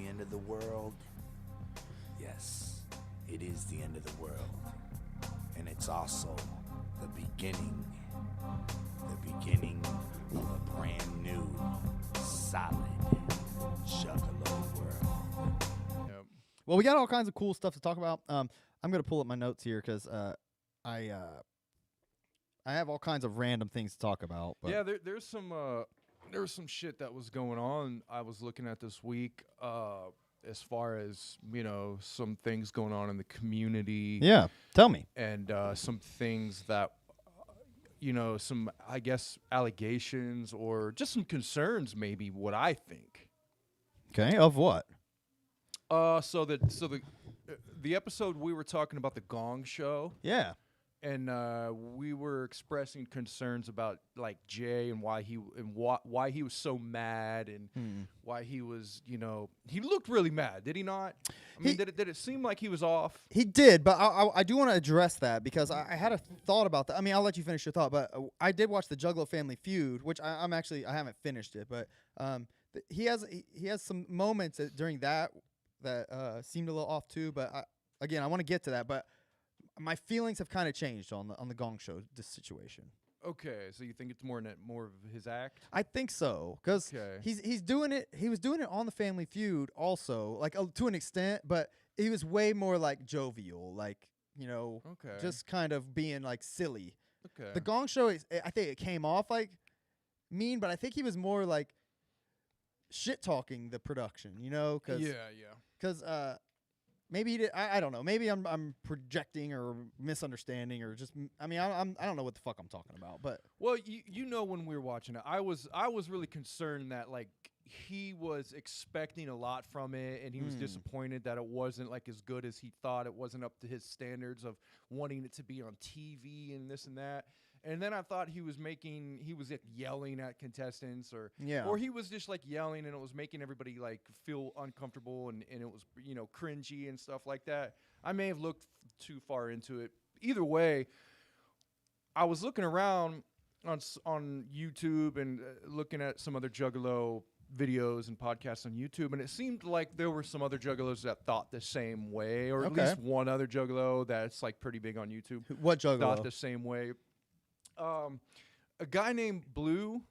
the end of the world? Yes, it is the end of the world. And it's also the beginning of a brand new, solid Juggalo world. Yep. Well, we got all kinds of cool stuff to talk about. I'm going to pull up my notes here because I have all kinds of random things to talk about. But Yeah, there's some shit that was going on I was looking at this week as far as, some things going on in the community. Yeah, tell me. And some things that, some, I guess, allegations or just some concerns, maybe, what I think. Okay, of what? So the episode we were talking about the Gong Show. Yeah. And we were expressing concerns about like Jay and why he was so mad and why he was, he looked really mad, did he not? I mean, did it seem like he was off? He did, but I do want to address that because I had a thought about that. I mean, I'll let you finish your thought, but I did watch the Juggalo Family Feud, which I haven't finished it, but he has some moments during that seemed a little off too. But I want to get to that, but. My feelings have kind of changed on the Gong Show this situation. Okay, so you think it's more of his act? I think so, because he's doing it. He was doing it on the Family Feud also, like to an extent, but he was way more like jovial, like just kind of being like silly. Okay. The Gong Show I think it came off like mean, but I think he was more like shit talking the production, because because maybe he did, I don't know. Maybe I'm projecting or misunderstanding or just I don't know what the fuck I'm talking about. But well, when we were watching it, I was really concerned that like he was expecting a lot from it and he was disappointed that it wasn't like as good as he thought. It wasn't up to his standards of wanting it to be on TV and this and that. And then I thought he was like yelling at contestants or he was just like yelling and it was making everybody like feel uncomfortable and it was, cringy and stuff like that. I may have looked too far into it. Either way, I was looking around on YouTube and looking at some other Juggalo videos and podcasts on YouTube, and it seemed like there were some other Juggalos that thought the same way, or at least one other Juggalo that's like pretty big on YouTube. What Juggalo? Thought the same way. A guy named Blue,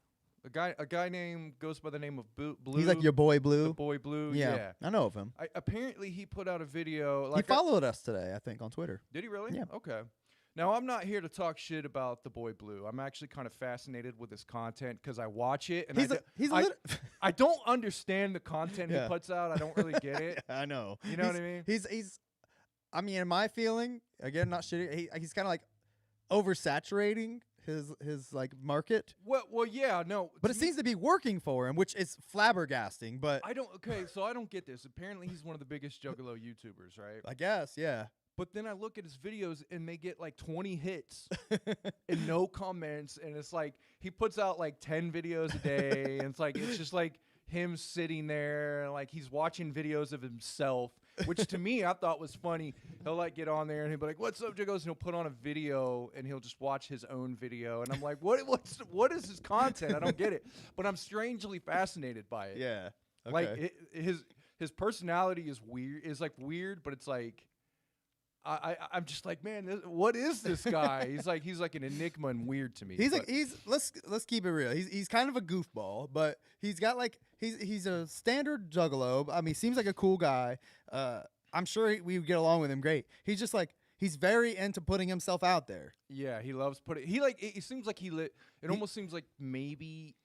a guy named goes by the name of Blue. He's like your boy Blue. The boy Blue. Yeah. I know of him. Apparently, he put out a video. He followed us today, I think, on Twitter. Did he really? Yeah. Okay. Now, I'm not here to talk shit about the boy Blue. I'm actually kind of fascinated with his content because I watch it and I don't understand the content he puts out. I don't really get it. I know. You know what I mean? He's. I mean, in my feeling, again, not shitty. He's kind of like oversaturating his like market. Well, yeah, no. But it seems to be working for him, which is flabbergasting. But I don't get this. Apparently, he's one of the biggest Juggalo YouTubers, right? I guess, yeah. But then I look at his videos and they get like 20 hits and no comments. And it's like he puts out like 10 videos a day. And it's just like him sitting there and like he's watching videos of himself, which to me I thought was funny. He'll like get on there and he'll be like, "What's up, Juggos?" And he'll put on a video and he'll just watch his own video. And I'm like, what is his content? I don't get it. But I'm strangely fascinated by it. Yeah. Okay. Like his personality is weird, but it's like I'm just like, man, what is this guy? he's like an enigma and weird to me. Let's keep it real. He's kind of a goofball, but he's got like he's a standard Juggalo. I mean, seems like a cool guy. I'm sure we would get along with him great. He's just like he's very into putting himself out there. Yeah, he loves putting. It seems like it almost seems like maybe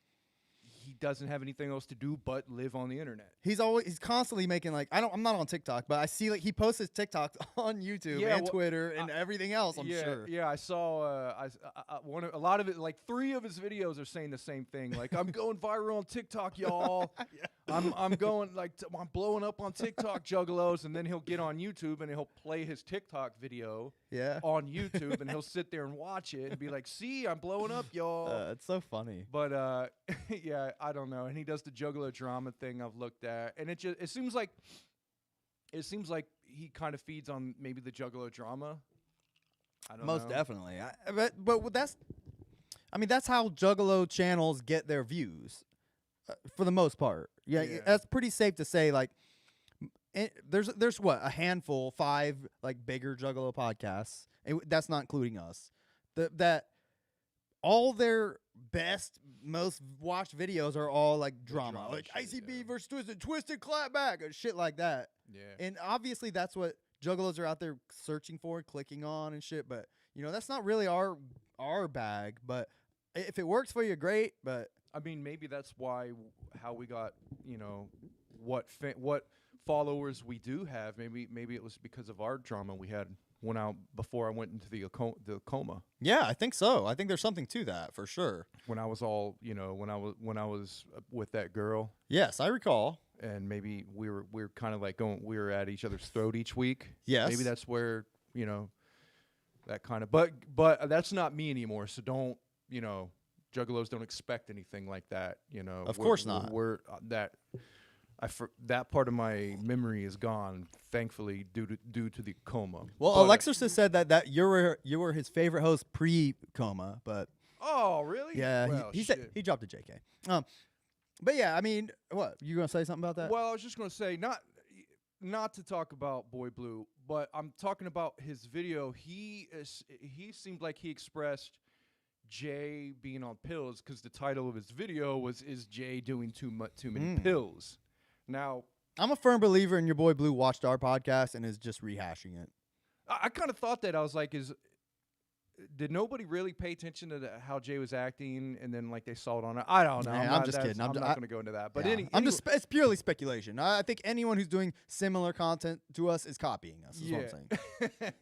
he doesn't have anything else to do but live on the internet. He's constantly making like I'm not on TikTok, but I see like he posts his TikToks on YouTube and Twitter and everything else. I'm sure. Yeah, I saw a lot of it. Like 3 of his videos are saying the same thing. Like I'm going viral on TikTok, y'all. I'm going I'm blowing up on TikTok, Juggalos, and then he'll get on YouTube and he'll play his TikTok video. On YouTube, and he'll sit there and watch it and be like, "See, I'm blowing up, y'all." It's so funny. But yeah, I don't know. And he does the Juggalo drama thing I've looked at, and it seems like he kind of feeds on maybe the Juggalo drama. I don't know. Most definitely. But that's how Juggalo channels get their views, for the most part. Yeah, that's pretty safe to say. Like, there's what, a handful, 5 like bigger Juggalo podcasts. That's not including us. That all their best, most watched videos are all like drama like shit, ICB versus Twisted Clapback, and shit like that. Yeah. And obviously that's what Juggalos are out there searching for, clicking on and shit. But that's not really our bag. But if it works for you, great. But I mean, maybe that's why how we got what followers we do have. Maybe it was because of our drama we had when before I went into the coma. yeah, I think so. I think there's something to that for sure. When I was all when I was with that girl. Yes, I recall. And maybe we were kind of like we were at each other's throat each week. Yes. Maybe that's where that kind of but that's not me anymore. So don't Juggalos don't expect anything like that. Of course not. We're that part of my memory is gone, thankfully, due to the coma. Well, Alexis has said that you were his favorite host pre-coma, but oh really? yeah, well, he said he dropped a JK. But yeah, I mean, what you gonna say something about that? Well, I was just gonna say not to talk about Boy Blue, but I'm talking about his video. He seemed like he expressed Jay being on pills because the title of his video is Jay doing too many pills. Now, I'm a firm believer in your boy Blue watched our podcast and is just rehashing it. I kind of thought that. I was like, did nobody really pay attention to how Jay was acting, and then like they saw it on it? I don't know. I'm just kidding. I'm not going to go into that. But yeah. It's purely speculation. I think anyone who's doing similar content to us is copying us. Is what I'm saying.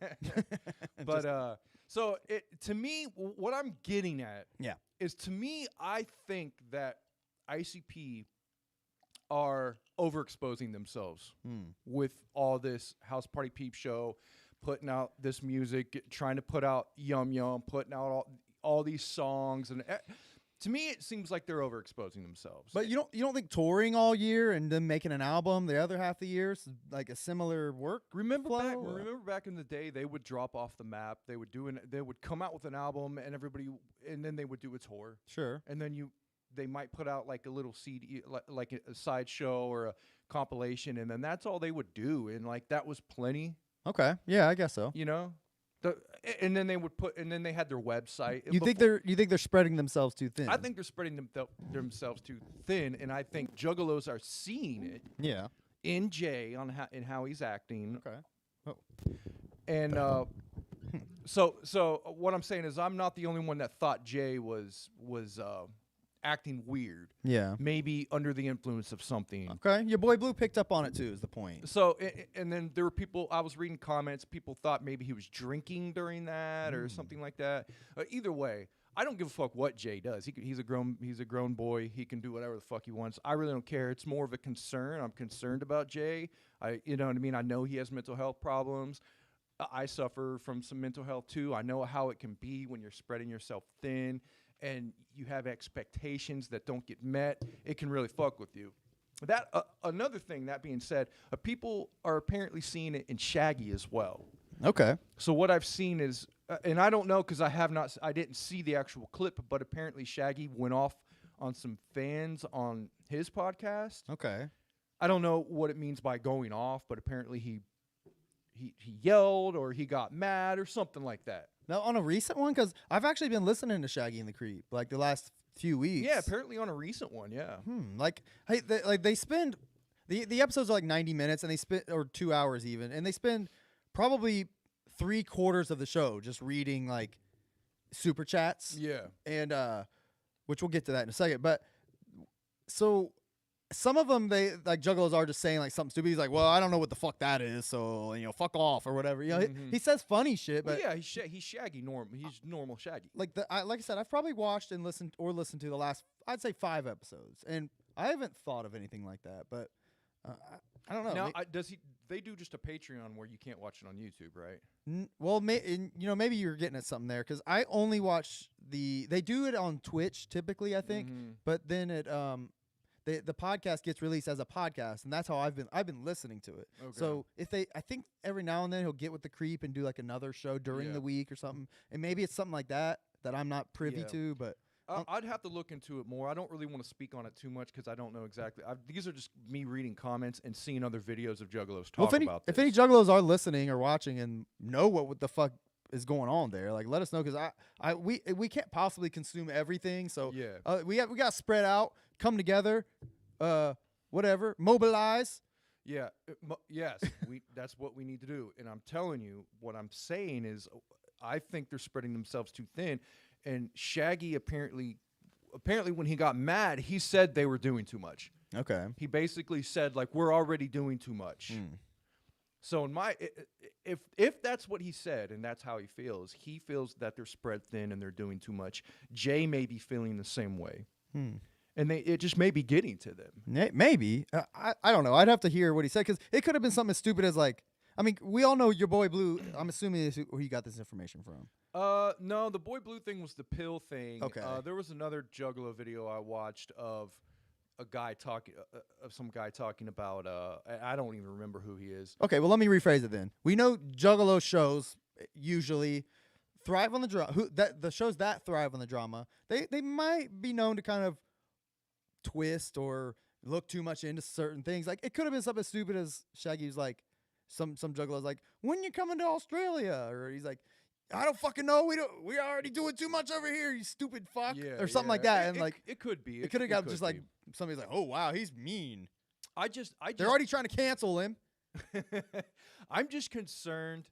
But so to me, what I'm getting at, is to me, I think that ICP are overexposing themselves with all this House Party Peep Show, putting out this music, trying to put out Yum Yum, putting out all these songs, and to me it seems like they're overexposing themselves. But you don't think touring all year and then making an album the other half of the year is like a similar work? Remember back in the day, they would drop off the map. They would come out with an album, and then they would do a tour. Sure. And then they might put out like a little CD, like a sideshow or a compilation, and then that's all they would do, and like that was plenty. Okay, yeah, I guess so. And then they had their website. You think they're spreading themselves too thin? I think they're spreading themselves too thin, and I think Juggalos are seeing it. Yeah. In Jay in how he's acting. Okay. Oh. And so what I'm saying is I'm not the only one that thought Jay was acting weird. Yeah. Maybe under the influence of something. Okay. Your boy Blue picked up on it too, is the point. So, and then there were people, I was reading comments, people thought maybe he was drinking during that or something like that. Either way, I don't give a fuck what Jay does. He's a grown boy. He can do whatever the fuck he wants. I really don't care. It's more of a concern. I'm concerned about Jay. You know what I mean? I know he has mental health problems. I suffer from some mental health too. I know how it can be when you're spreading yourself thin and you have expectations that don't get met. It can really fuck with you. That another thing, that being said, people are apparently seeing it in Shaggy as well. Okay. So what I've seen is, and I don't know because I didn't see the actual clip, but apparently Shaggy went off on some fans on his podcast. Okay. I don't know what it means by going off, but apparently he yelled or he got mad or something like that. Now, on a recent one, because I've actually been listening to Shaggy and the Creep like the last few weeks. Yeah, apparently on a recent one, yeah. Like, hey, they spend the episodes are like 90 minutes, and they spend, or 2 hours even, and they spend probably 3/4 of the show just reading like super chats. Yeah, and which we'll get to that in a second. But so some of them, they like Juggalos are just saying like something stupid. He's like, well, I don't know what the fuck that is, so fuck off or whatever. He says funny shit, but yeah, he's Shaggy normal. He's normal Shaggy. Like like I said, I've probably watched and listened to the last, I'd say 5 episodes, and I haven't thought of anything like that. But I don't know. Now, they do just a Patreon where you can't watch it on YouTube, right? Well, maybe you're getting at something there, because I only watch they do it on Twitch typically, I think, but then it the podcast gets released as a podcast, and that's how I've been listening to it. Okay. So I think every now and then he'll get with the Creep and do like another show during the week or something, and maybe it's something like that I'm not privy to, but I'd have to look into it more. I don't really want to speak on it too much because I don't know exactly. These are just me reading comments and seeing other videos of Juggalos talk about this. If any Juggalos are listening or watching and know what the fuck is going on there, like let us know, because we can't possibly consume everything. So Yeah. we got to spread out, come together, whatever, mobilize. Yeah, yes, that's what we need to do. And I'm telling you, what I'm saying is, I think they're spreading themselves too thin. And Shaggy apparently when he got mad, he said they were doing too much. Okay. He basically said, like, we're already doing too much. So if that's what he said and that's how he feels that they're spread thin and they're doing too much. Jay may be feeling the same way. And it just may be getting to them. Maybe. I don't know. I'd have to hear what he said, because it could have been something as stupid as, like, I mean, we all know your boy Blue. I'm assuming is who you got this information from. No, the Boy Blue thing was the pill thing. Okay. There was another Juggalo video I watched of a guy talking, some guy talking about. I don't even remember who he is. Okay, well, let me rephrase it then. We know Juggalo shows usually thrive on the drama. The shows that thrive on the drama, they might be known to kind of twist or look too much into certain things. Like, it could have been something as stupid as Shaggy was like, some Juggalos like, when you coming to Australia, or he's like, I don't fucking know. We're already doing too much over here, you stupid fuck, or something like that. And like, it could be. It could have got just like somebody's like, oh wow, he's mean. They're already trying to cancel him. I'm just concerned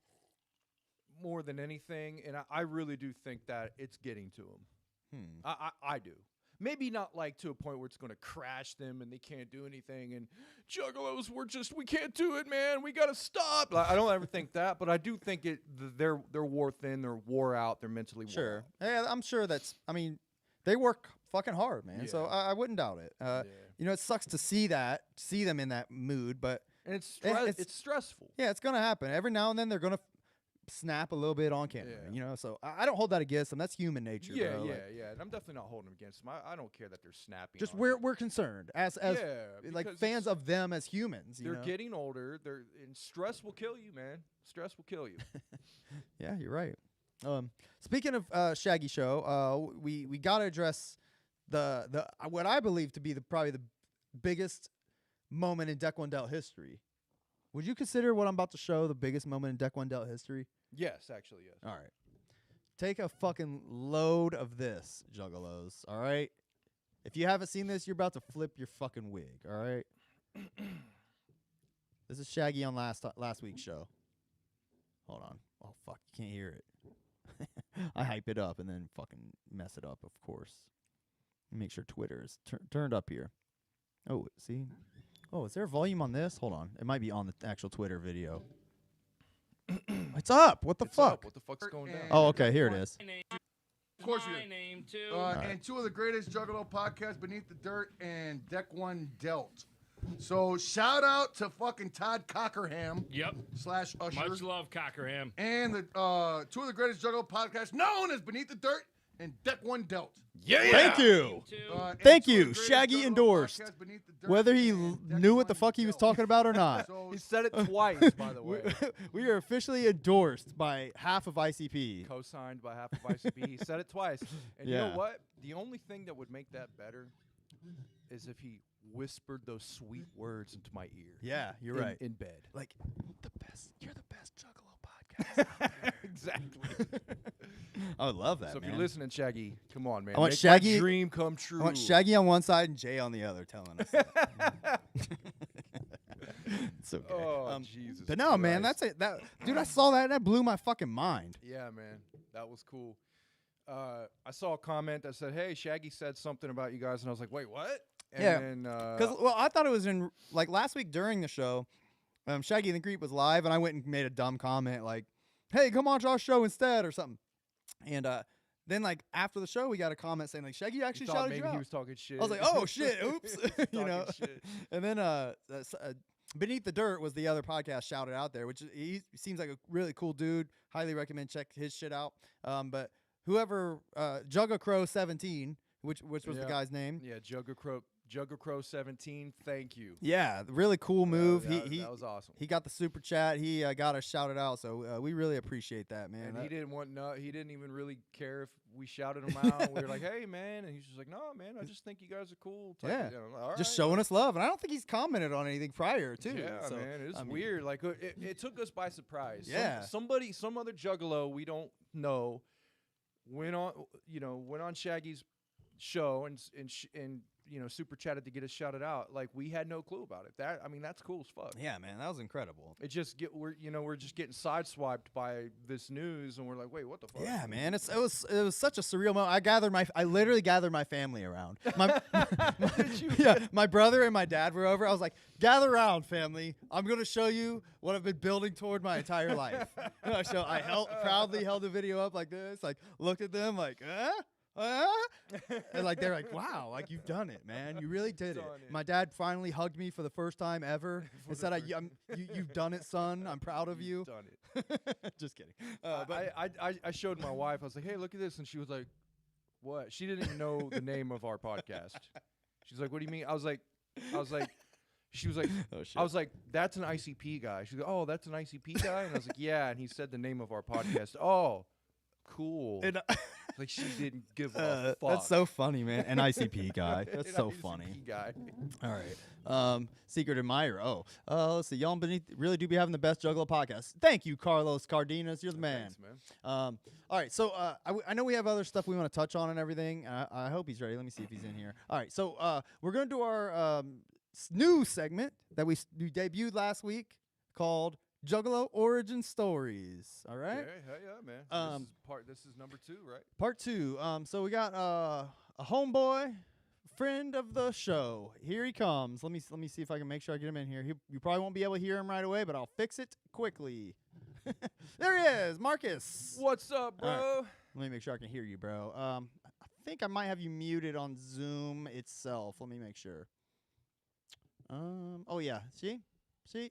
more than anything, and I really do think that it's getting to him. I do. Maybe not like to a point where it's going to crash them and they can't do anything. And Juggalos, we can't do it, man. We got to stop. Like, I don't ever think that, but I do think they're wore thin, they're wore out, they're mentally wore out. Yeah, I'm sure I mean, they work fucking hard, man. So I wouldn't doubt it. You know, it sucks to see them in that mood, but and it's stressful. Yeah, it's gonna happen every now and then. They're gonna snap a little bit on camera, you know. So I don't hold that against them. That's human nature. Yeah, bro. yeah. And I'm definitely not holding them against them. I don't care that they're snapping. Just on we're concerned as like fans of them as humans. They're getting older. And stress will kill you, man. Stress will kill you. Yeah, you're right. Speaking of Shaggy Show, we gotta address the what I believe to be probably the biggest moment in Deck One Delt history. Would you consider what I'm about to show the biggest moment in Deck One Delt history? Yes, actually, yes. All right. Take a fucking load of this, Juggalos. All right. If you haven't seen this, you're about to flip your fucking wig. All right. This is Shaggy on last week's show. Hold on. Oh fuck, you can't hear it. I hype it up and then fucking mess it up, of course. Make sure Twitter is turned up here. Oh, see? Oh, is there volume on this? Hold on. It might be on the actual Twitter video. It's up. What the fuck? Up. What the fuck's going down? Oh, okay. Here it is. Of course you do. And two of the greatest Juggalo podcasts, Beneath the Dirt and Deck One Delt. So shout out to fucking Todd Cockerham. Yep. / Usher. Much love, Cockerham. And the two of the greatest Juggalo podcasts known as Beneath the Dirt and Deck One Delt. Yeah. Thank you. Thank you. Shaggy endorsed. Whether he knew what the fuck he was talking about or not. He said it twice, by the way. We are officially endorsed by half of ICP. Co-signed by half of ICP. He said it twice. And you know what? The only thing that would make that better is if he whispered those sweet words into my ear. Yeah, you're right. In bed. Like, you're the best Juggalo podcast out there. Exactly. I would love that, So if man. you're listening, Shaggy, come on, man. I want Make Shaggy- my dream come true. I want Shaggy on one side and Jay on the other telling us that. It's okay. Oh, Jesus But no, man, Christ. that's it. Dude, I saw that and that blew my fucking mind. Yeah, man. That was cool. I saw a comment that said, hey, Shaggy said something about you guys. And I was like, wait, what? And Yeah. then, Because, well, I thought it was in, like, last week during the show, Shaggy and the Creep was live, and I went and made a dumb comment, like, hey, come on to our show instead, or something. And then, like, after the show, we got a comment saying, like, Shaggy actually thought shouted maybe you out. he was talking shit. I was like, oh, shit, oops. You know? Shit. And then Beneath the Dirt was the other podcast shouted out there, which he seems like a really cool dude. Highly recommend check his shit out. But whoever, Juggacrow 17, which was the guy's name. Yeah, Juggacrow Juggalo 17, thank you. Yeah, really cool move. That was awesome. He got the super chat. He got us shouted out, so we really appreciate that, man. And he didn't even really care if we shouted him out. We were like, hey, man. And he's just like, no, man, I just think you guys are cool. Yeah. All just right. showing us love. And I don't think he's commented on anything prior, too. Yeah, so, man. It's weird. Like, it took us by surprise. Yeah. Some other Juggalo we don't know went on Shaggy's show and super chatted to get us shouted out. Like, we had no clue about it. That's cool as fuck. Yeah, man, that was incredible. We're just getting sideswiped by this news, and we're like, wait, what the fuck? Yeah, man, it was such a surreal moment. I literally gathered my family around. My brother and my dad were over. I was like, gather around, family. I'm gonna show you what I've been building toward my entire life. So I proudly held the video up like this, like looked at them like, and like they're like, wow, like you've done it, man. You really did it. My dad finally hugged me for the first time ever and said, "You've done it, son. I'm proud of you." Done it. Just kidding. But I showed my wife. I was like, hey, look at this, and she was like, what? She didn't even know the name of our podcast. She's like, what do you mean? I was like. She was like, oh, shit. I was like, that's an ICP guy. She's like, oh, that's an ICP guy? And I was like, yeah. And he said the name of our podcast. Oh, cool. And, like, she didn't give a fuck. That's so funny, man. An ICP guy. That's so ICP funny. Guy. All right. Secret admirer. Let's see. Y'all beneath really do be having the best Juggalo podcast. Thank you, Carlos Cardenas. You're the man. Thanks, man. All right. So I know we have other stuff we want to touch on and everything. I hope he's ready. Let me see if he's in here. All right. So we're going to do our new segment that we debuted last week called Juggalo Origin Stories. All right. Yeah, man. This is number 2, right? Part 2. So we got a homeboy, friend of the show. Here he comes. Let me see if I can make sure I get him in here. You probably won't be able to hear him right away, but I'll fix it quickly. There he is, Marcus. What's up, bro? Right. Let me make sure I can hear you, bro. I think I might have you muted on Zoom itself. Let me make sure. Oh yeah. See?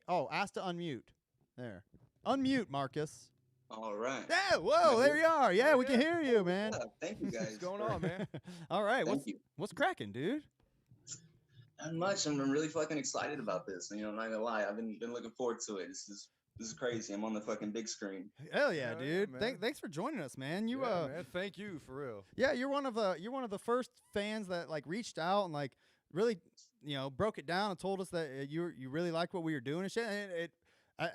Oh, ask to unmute. There. Unmute, Marcus. All right. Yeah, whoa, there you are. Yeah, we can hear you, man. Yeah, thank you guys. What's going on, man? All right. Thank you. What's cracking, dude? Not much. I'm really fucking excited about this. I'm not gonna lie. I've been looking forward to it. This is crazy. I'm on the fucking big screen. Hell yeah, dude. Yeah, Thanks for joining us, man. Man, thank you for real. Yeah, you're one of the first fans that like reached out and like really, broke it down and told us that you really liked what we were doing and shit. And it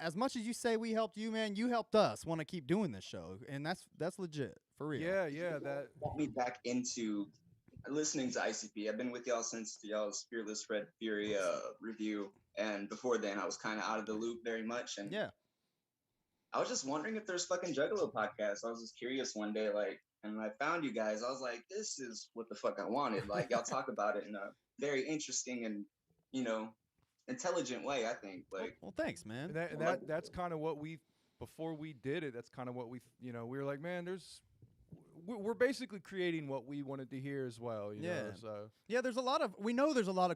as much as you say we helped you, man, you helped us want to keep doing this show, and that's legit for real. Yeah, that brought me back into listening to ICP. I've been with y'all since y'all's Fearless Red Fury review, and before then I was kind of out of the loop very much. And yeah, I was just wondering if there's fucking Juggalo podcasts. I was just curious one day, and I found you guys. I was like, this is what the fuck I wanted. Like, y'all talk about it in a very interesting and intelligent way, I think. Like, well thanks, man. That's kind of what before we did it, that's kind of what we were like, man, we're basically creating what we wanted to hear as well, so yeah, there's a lot of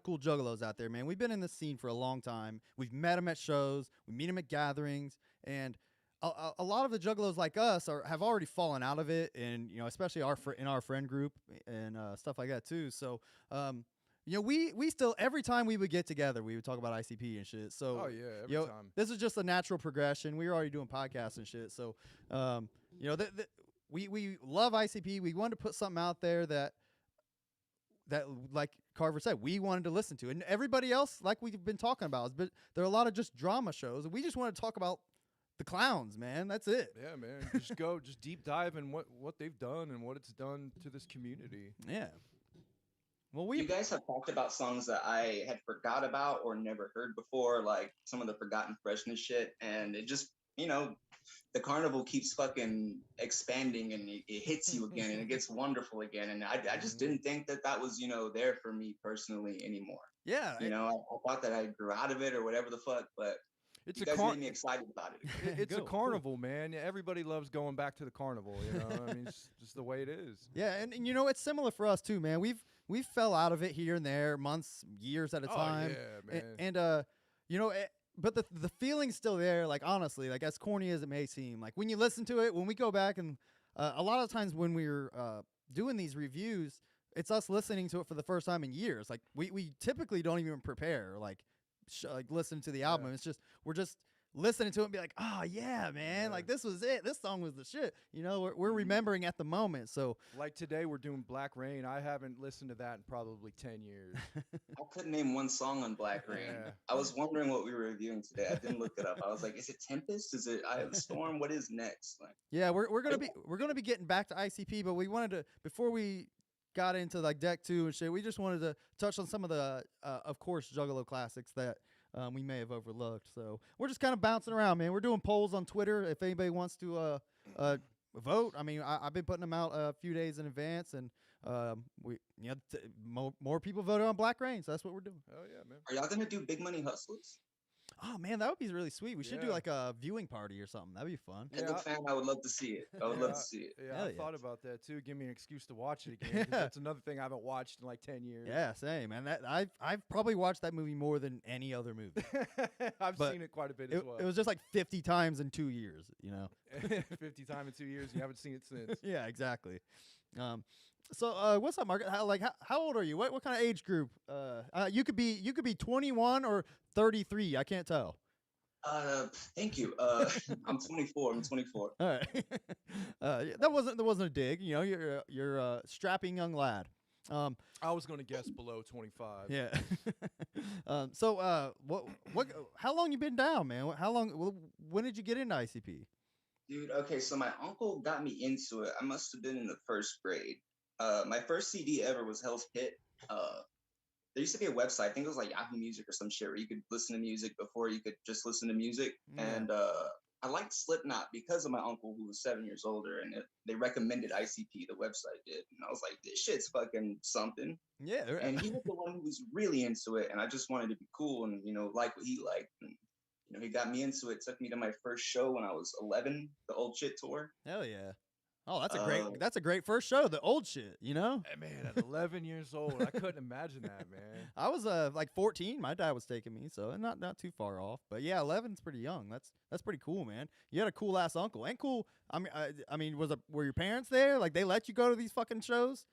cool Juggalos out there, man. We've been in this scene for a long time. We've met them at shows, we meet them at gatherings, and a lot of the Juggalos like us have already fallen out of it, and especially in our friend group and stuff like that too. So we still, every time we would get together, we would talk about ICP and shit. So, every time. This is just a natural progression. We were already doing podcasts and shit. So, we love ICP. We wanted to put something out there that like Carver said, we wanted to listen to. And everybody else, like we've been talking about, but there are a lot of just drama shows. And we just want to talk about the clowns, man. That's it. Yeah, man. Just deep dive in what they've done and what it's done to this community. Yeah. Well, you guys have talked about songs that I had forgot about or never heard before, like some of the forgotten freshness shit, and it just, the carnival keeps fucking expanding and it hits you again and it gets wonderful again, and I just didn't think that was, there for me personally anymore. Yeah. I thought that I grew out of it or whatever the fuck, but you guys made me excited about it. It's a carnival, man. Everybody loves going back to the carnival, it's just the way it is. Yeah, and it's similar for us too, man. We fell out of it here and there, months, years at a time. Oh, yeah, man. And but the feeling's still there. Like, honestly, like, as corny as it may seem, like when you listen to it, when we go back and a lot of times when we're doing these reviews, it's us listening to it for the first time in years. Like we typically don't even prepare like listen to the album. It's just we're just listening to it and be like, oh yeah, man, like this was it. This song was the shit. You know, we're remembering at the moment. So like today we're doing Black Rain. I haven't listened to that in probably 10 years. I couldn't name one song on Black Rain. Yeah. I was wondering what we were reviewing today. I didn't look it up. I was like, is it Tempest? Is it Eye of the Storm? What is next? Like, yeah, we're gonna be getting back to ICP, but we wanted to before we got into like Deck 2 and shit, we just wanted to touch on some of the of course Juggalo classics that we may have overlooked. So we're just kind of bouncing around, man. We're doing polls on Twitter if anybody wants to vote. I mean, I've been putting them out a few days in advance, and more people voted on Black Rain, so that's what we're doing. Oh yeah, man. are y'all gonna do Big Money Hustlers? Oh man, that would be really sweet. We should do like a viewing party or something. That'd be fun. As a fan, I would love to see it. I would love to see it. Yeah, I thought about that too. Give me an excuse to watch it again. 'Cause that's another thing I haven't watched in like 10 years. Yeah, same, man. That I've probably watched that movie more than any other movie. I've But seen it quite a bit as well. It was just like 50 times in 2 years, you know. 50 times in 2 years. You haven't seen it since. Yeah, exactly. So what's up, Mark? How old are you? What kind of age group? You could be 21 or 33. I can't tell. Thank you. I'm 24. I'm 24. All right. That wasn't a dig. You know, you're a strapping young lad. I was going to guess below 25. Yeah. So how long you been down, man? How long? When did you get into ICP? Dude, okay, so my uncle got me into it. I must have been in the first grade. My first CD ever was Hell's Pit. There used to be a website, I think it was like Yahoo Music or some shit, where you could listen to music before you could just listen to music. Yeah. And I liked Slipknot because of my uncle who was 7 years older, and they recommended ICP, the website did. And I was like, this shit's fucking something. Yeah. And he was the one who was really into it, and I just wanted to be cool and, you know, like what he liked. And, you know, he got me into it, took me to my first show when I was 11, the Old Shit tour. Hell yeah. Oh, that's a great first show, the old shit, you know? Hey, man, at 11 years old, I couldn't imagine that, man. I was like 14. My dad was taking me, so not too far off. But yeah, 11's pretty young. That's pretty cool, man. You had a cool ass uncle. Ain't cool. I mean, were your parents there? Like they let you go to these fucking shows?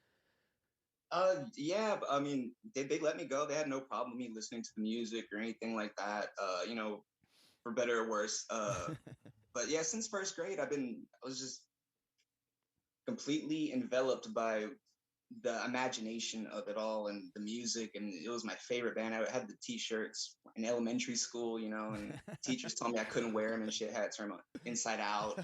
Yeah, I mean, they let me go. They had no problem with me listening to the music or anything like that. You know, for better or worse. But yeah, since first grade, I was just completely enveloped by the imagination of it all and the music, and it was my favorite band. I had the t-shirts in elementary school, you know, and teachers told me I couldn't wear them and shit, had to turn them inside out.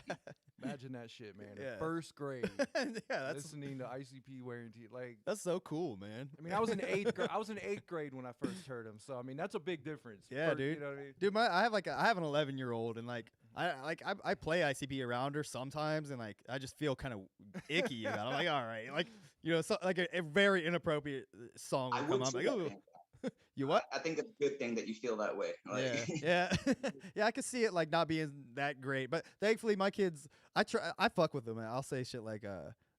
Imagine that shit, man. Yeah. In first grade, Yeah, listening to ICP wearing like. that's so cool, man. I mean, I was in eighth grade when I first heard him, so I mean that's a big difference. Yeah, dude. You know what I mean? Dude, I have an 11-year-old, and like I play ICP around her sometimes, and like I just feel kind of icky about it. I'm like, all right, like, you know, so like a very inappropriate song I will come would on. too, Like, I ooh. think. You what? I think it's a good thing that you feel that way. Like, Yeah, yeah. I could see it like not being that great, but thankfully my kids, I fuck with them, and I'll say shit like,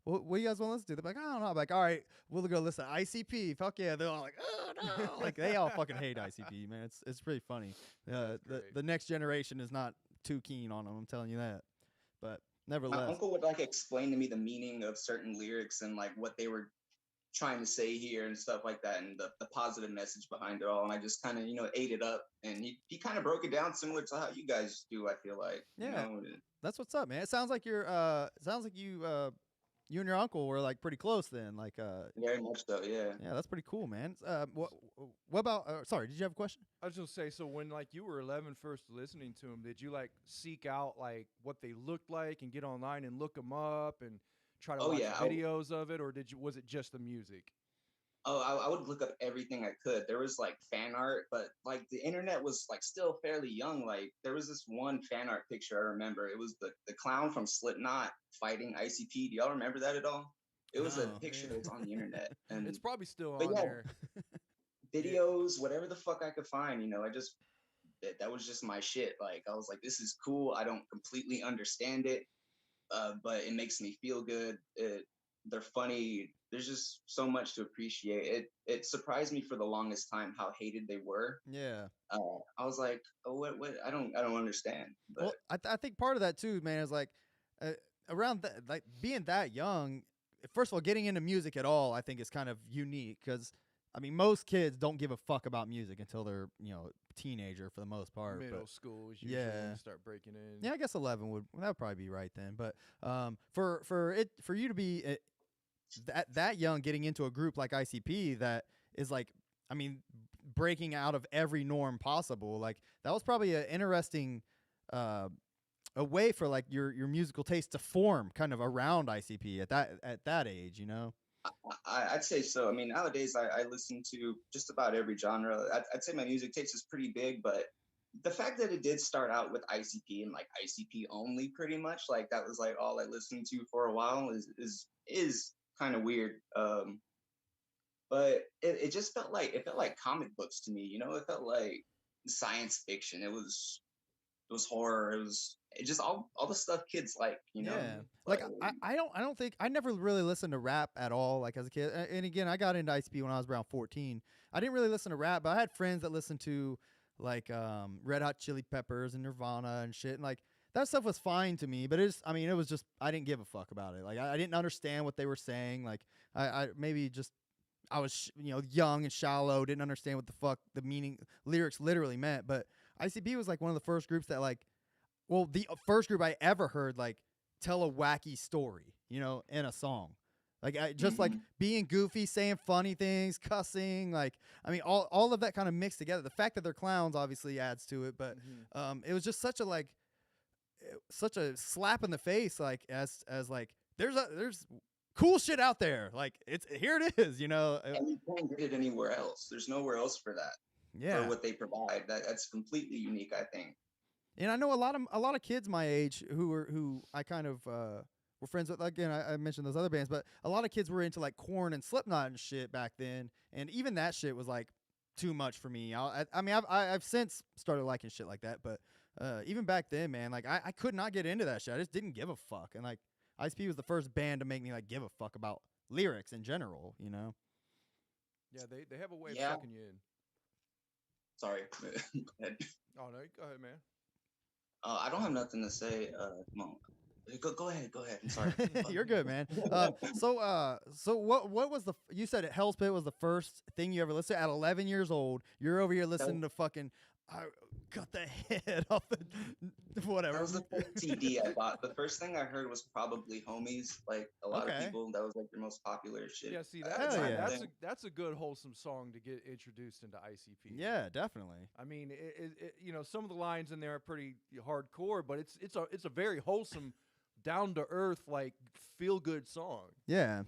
what do you guys want to listen to? They're like, I don't know. I'm like, all right, we'll go listen to ICP. Fuck yeah. They're all like, oh no. Like they all fucking hate ICP, man. It's pretty funny. The next generation is not too keen on them. I'm telling you that. But my nevertheless, uncle would like explain to me the meaning of certain lyrics and like what they were trying to say here and stuff like that, and the positive message behind it all. And I just kind of, you know, ate it up, and he kind of broke it down similar to how you guys do, I feel like. Yeah. You know? that's what's up, man. It sounds like you and your uncle were like pretty close then. Like, Very much so, yeah. yeah, that's pretty cool, man. What about? Sorry, did you have a question? I was gonna say, so when like you were 11 first listening to him, did you like seek out like what they looked like and get online and look them up and try to watch videos of it, or was it just the music? Oh, I would look up everything I could. There was like fan art, but like the internet was like still fairly young. Like there was this one fan art picture I remember. It was the clown from Slipknot fighting ICP. Do y'all remember that at all? It was a picture that was on the internet, and It's probably still on there. videos, whatever the fuck I could find. You know, that was just my shit. Like I was like, this is cool. I don't completely understand it, but it makes me feel good. They're funny. There's just so much to appreciate. It surprised me for the longest time how hated they were. Yeah. I was like, oh, what? I don't understand. But Well, I think part of that too, man, is like around like being that young. first of all, getting into music at all, I think is kind of unique because, I mean, most kids don't give a fuck about music until they're, teenager for the most part. Middle school is usually when you start breaking in. Yeah, I guess 11 that would probably be right then. But for you to be that young, getting into a group like ICP that is like, I mean, breaking out of every norm possible, like that was probably an interesting a way for like your musical taste to form kind of around ICP at that age, I'd say so. I mean, nowadays I listen to just about every genre. I'd say my music taste is pretty big, but the fact that it did start out with ICP and like ICP only, pretty much, like that was like all I listened to for a while is kind of weird. But it just felt like comic books to me. It felt like science fiction. It was horror. It just all the stuff kids like. Yeah. Like I don't think I never really listened to rap at all. Like as a kid, and again, I got into ICP when I was around 14. I didn't really listen to rap, but I had friends that listened to like Red Hot Chili Peppers and Nirvana and shit, and like that stuff was fine to me. But it was just I didn't give a fuck about it. Like I didn't understand what they were saying. Like I maybe just I was young and shallow, didn't understand what the fuck the lyrics literally meant. But ICP was like one of the first groups that like, well, the first group I ever heard like tell a wacky story, in a song. Like like being goofy, saying funny things, cussing, like I mean all of that kind of mixed together. The fact that they're clowns obviously adds to it, but it was just such a slap in the face, like as like there's cool shit out there. Like here it is, And you can't get it anywhere else. There's nowhere else for that. Yeah. For what they provide. That's completely unique, I think. And I know a lot of kids my age who I kind of were friends with. Again, I mentioned those other bands, but a lot of kids were into like Korn and Slipknot and shit back then, and even that shit was like too much for me. I've since started liking shit like that, but even back then, man, like I could not get into that shit. I just didn't give a fuck, and like ICP was the first band to make me like give a fuck about lyrics in general. Yeah, they have a way of sucking you in. Sorry. Go ahead. Oh no, go ahead, man. I don't have nothing to say. Come on. Go ahead. I'm sorry. You're good, man. So what was you said Hell's Pit was the first thing you ever listened to at 11 years old. You're over here listening to fucking cut the head off whatever. That was the first CD I bought. The first thing I heard was probably Homies. Like a lot of people, that was like their most popular shit. Yeah, see that's a good wholesome song to get introduced into ICP. Yeah, definitely. I mean, some of the lines in there are pretty hardcore, but it's a very wholesome, down to earth, like feel good song. Yeah.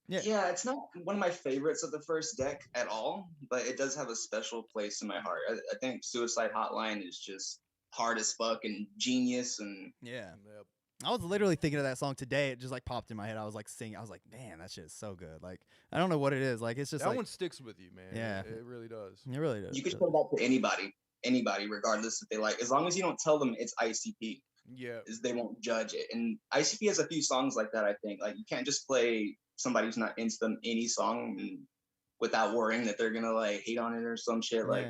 Yeah, it's not one of my favorites of the first deck at all, but it does have a special place in my heart. I think Suicide Hotline is just hard as fuck and genius, and yeah. Yep. I was literally thinking of that song today. It just like popped in my head. I was like singing. I was like, man, that shit is so good. Like I don't know what it is. Like it's just that like, one sticks with you, man. Yeah, it really does. It really does. You can show that to anybody, regardless if they like, as long as you don't tell them it's ICP. Yeah, they won't judge it. And ICP has a few songs like that. I think like you can't just play somebody who's not into them any song and without worrying that they're gonna like hate on it or some shit. Like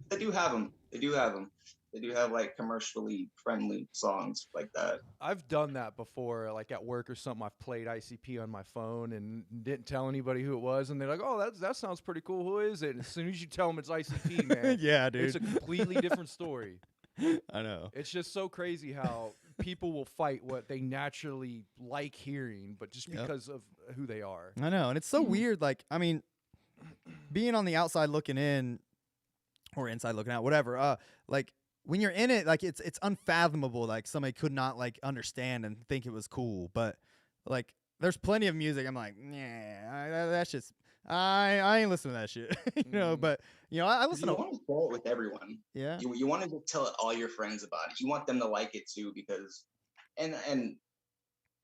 they do have them. They do have like commercially friendly songs like that. I've done that before, like at work or something. I've played ICP on my phone and didn't tell anybody who it was, and they're like, "Oh, that sounds pretty cool. Who is it?" And as soon as you tell them it's ICP, man, yeah, dude, it's a completely different story. I know. It's just so crazy how people will fight what they naturally like hearing, but just because of who they are. I know, and it's so weird. Like, I mean, being on the outside looking in, or inside looking out, whatever. Like when you're in it, like it's unfathomable. Like somebody could not like understand and think it was cool. But like, there's plenty of music. I'm like, yeah, that's just. I ain't listening to that shit, But I listen to. You want to share it with everyone. Yeah. You want to just tell all your friends about it. You want them to like it too, because, and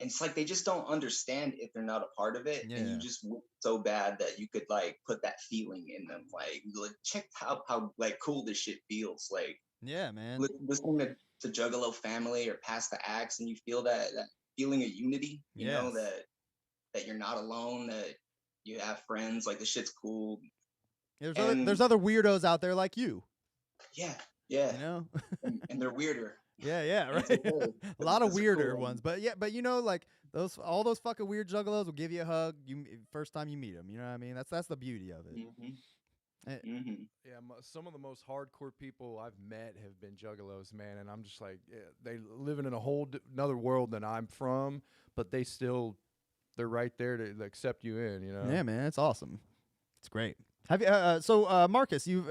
it's like they just don't understand if they're not a part of it, and you just want so bad that you could like put that feeling in them. Like check how like cool this shit feels. Like yeah, man. Listening to Juggalo Family or Past the Axe, and you feel that feeling of unity. You know that you're not alone. That you have friends, like the shit's cool. There's other weirdos out there like you. Yeah. And they're weirder. Yeah, right. A lot of weirder ones, but like all those fucking weird juggalos will give you a hug. First time you meet them, you know what I mean? That's the beauty of it. Yeah, some of the most hardcore people I've met have been juggalos, man, and I'm just like, they living in a whole another world than I'm from, but they're right there to accept you in, you know. Yeah, man, it's awesome. It's great. Have you? Marcus, you've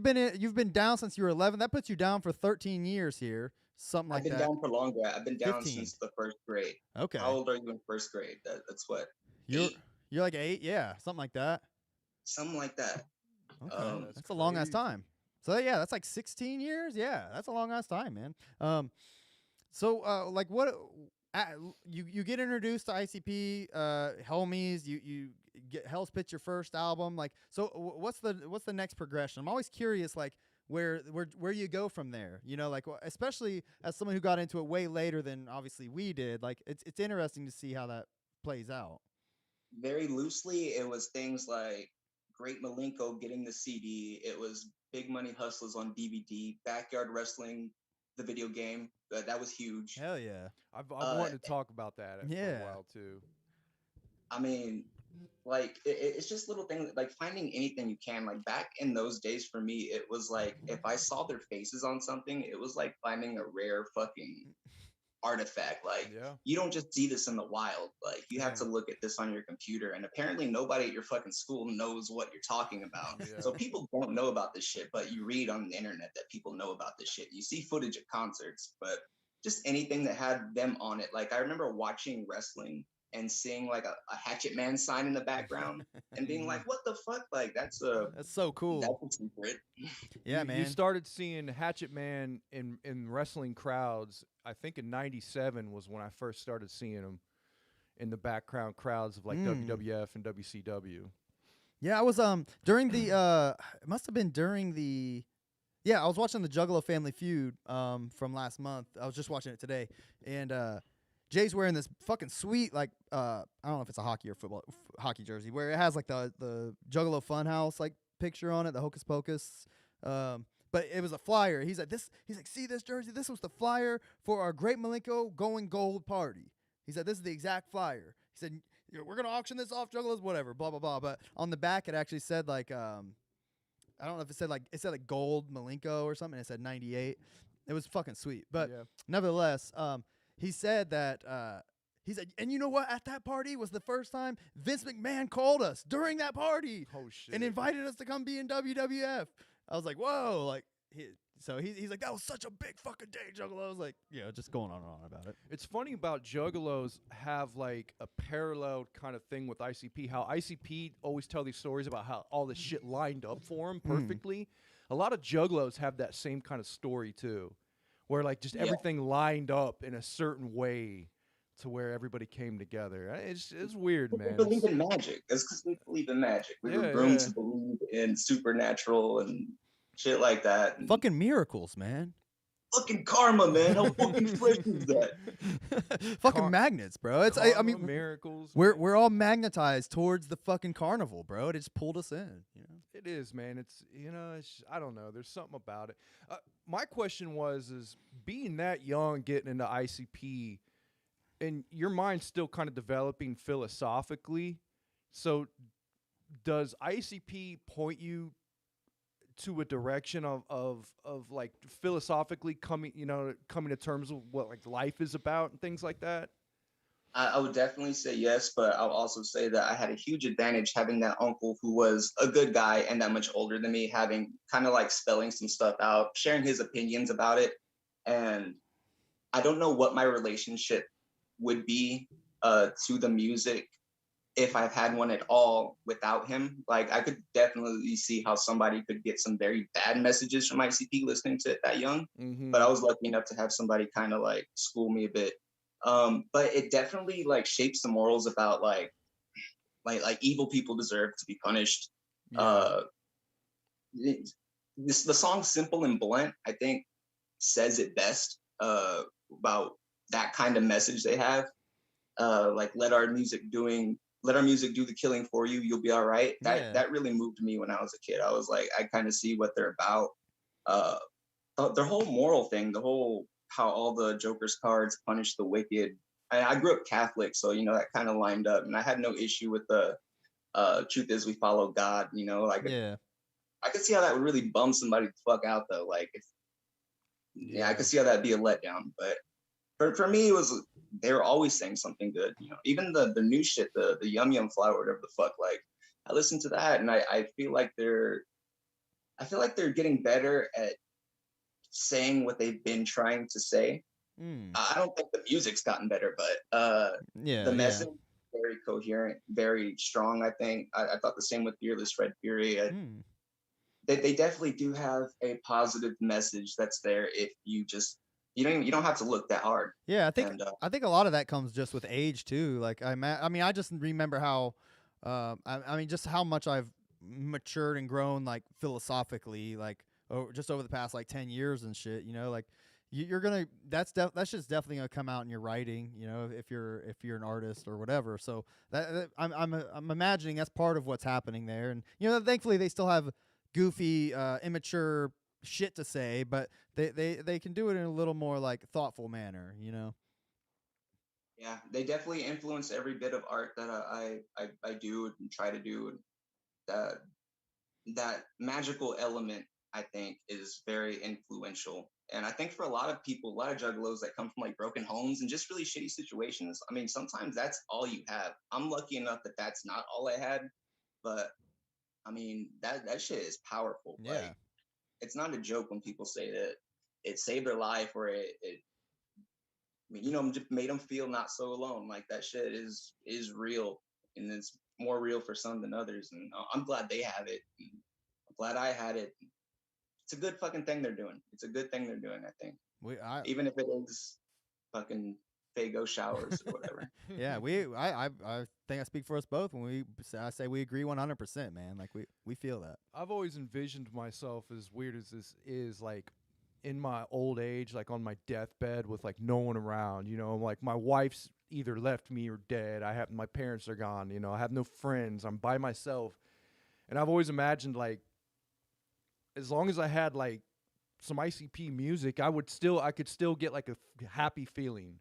been down since you were 11. That puts you down for 13 years here, something like that. I've been down for longer. I've been down 15. since the first grade. Okay. How old are you in first grade? That's what. You're like 8, yeah, something like that. Something like that. Okay, that's a long ass time. So yeah, that's like 16 years. Yeah, that's a long ass time, man. Like what? You get introduced to ICP, homies. You get Hell's Pitch your first album. Like, so what's the next progression? I'm always curious, like where you go from there. You know, like especially as someone who got into it way later than obviously we did. Like, it's interesting to see how that plays out. Very loosely, it was things like Great Malenko getting the CD. It was Big Money Hustlers on DVD. Backyard Wrestling, the video game. That was huge. Hell yeah. I've wanted to talk about that for a while too. I mean, like it's just little things, like finding anything you can. Like back in those days for me, it was like if I saw their faces on something, it was like finding a rare fucking artifact. Like you don't just see this in the wild. Like you have to look at this on your computer, and apparently nobody at your fucking school knows what you're talking about. So people don't know about this shit, but you read on the internet that people know about this shit. You see footage at concerts, but just anything that had them on it. Like I remember watching wrestling and seeing like a Hatchet Man sign in the background and being like, what the fuck? Like that's so cool. That's a secret. Yeah, man. You started seeing Hatchet Man in wrestling crowds. I think in '97 was when I first started seeing him in the background crowds of like WWF and WCW. Yeah, I was during the it must have been during the I was watching the Juggalo Family Feud from last month. I was just watching it today, and Jay's wearing this fucking sweet, like, I don't know if it's a hockey or football hockey jersey, where it has like the Juggalo Funhouse like picture on it, the Hocus Pocus. But it was a flyer. He's like, see this jersey? This was the flyer for our Great Malenko Going Gold party. He said, this is the exact flyer. He said, we're gonna auction this off, Juggalos, whatever, blah blah blah. But on the back, it actually said like, I don't know if it said like Gold Malenko or something. It said 98. It was fucking sweet. But nevertheless, he said that he said, and you know what? At that party was the first time Vince McMahon called us during that party and invited us to come be in WWF. I was like, whoa, like he's like, that was such a big fucking day, Juggalo. I was like, just going on and on about it. It's funny about Juggalos have like a parallel kind of thing with ICP. How ICP always tell these stories about how all this shit lined up for him perfectly. A lot of Juggalos have that same kind of story too, where like just everything lined up in a certain way to where everybody came together. It's weird, man. We believe in magic. It's because we believe in magic. We were groomed to believe in supernatural and shit like that. And fucking miracles, man. Fucking karma, man. How fucking fresh is that? Fucking magnets, bro. It's I mean miracles. We're all magnetized towards the fucking carnival, bro. It just pulled us in. You know? It is, man. It's I don't know. There's something about it. My question is being that young, getting into ICP, and your mind's still kind of developing philosophically. So, does ICP point you to a direction of like philosophically coming to terms with what like life is about and things like that? I would definitely say yes, but I'll also say that I had a huge advantage having that uncle who was a good guy and that much older than me, having kind of like spelling some stuff out, sharing his opinions about it. And I don't know what my relationship would be to the music if I've had one at all without him. Like I could definitely see how somebody could get some very bad messages from ICP listening to it that young. But I was lucky enough to have somebody kind of like school me a bit. But it definitely like shapes the morals about like evil people deserve to be punished. The song Simple and Blunt, I think, says it best about that kind of message they have. Like let our music do the killing for you, you'll be all right. That really moved me when I was a kid. I was like, I kind of see what they're about. Their whole moral thing, how all the Joker's cards punish the wicked, I grew up Catholic, so that kind of lined up, and I had no issue with the truth is we follow God. Like Yeah. I could see how that would really bum somebody the fuck out though. Like I could see how that'd be a letdown. But for me, they were always saying something good. Even the new shit, the Yum Yum Flower, whatever the fuck. Like I listened to that, and I feel like they're getting better at saying what they've been trying to say. I don't think the music's gotten better, but the message very coherent, very strong. I think I thought the same with Fearless Red Fury. They definitely do have a positive message that's there if you just you don't have to look that hard. Yeah, I think a lot of that comes just with age too. Like I mean, I just remember how I mean just how much I've matured and grown like philosophically, like just over the past like 10 years and shit. Like you're gonna that's just definitely gonna come out in your writing. If you're an artist or whatever. So that I'm imagining that's part of what's happening there. And thankfully they still have goofy, immature shit to say, but they can do it in a little more like thoughtful manner. Yeah, they definitely influence every bit of art that I do and try to do. That magical element, I think, is very influential. And I think for a lot of people, a lot of juggalos that come from like broken homes and just really shitty situations, I mean, sometimes that's all you have. I'm lucky enough that that's not all I had, but I mean, that shit is powerful. Yeah. Like, it's not a joke when people say that it saved their life or it just made them feel not so alone. Like that shit is real, and it's more real for some than others. And I'm glad they have it. I'm glad I had it. It's a good fucking thing they're doing. It's a good thing they're doing, I think. Even if it is fucking Fago showers or whatever. Yeah, I think I speak for us both when I say we agree 100%, man. Like we feel that. I've always envisioned myself, as weird as this is, like in my old age, like on my deathbed with like no one around. Like my wife's either left me or dead. My parents are gone. I have no friends. I'm by myself, and I've always imagined like, as long as I had like some ICP music, I could still get like a happy feeling.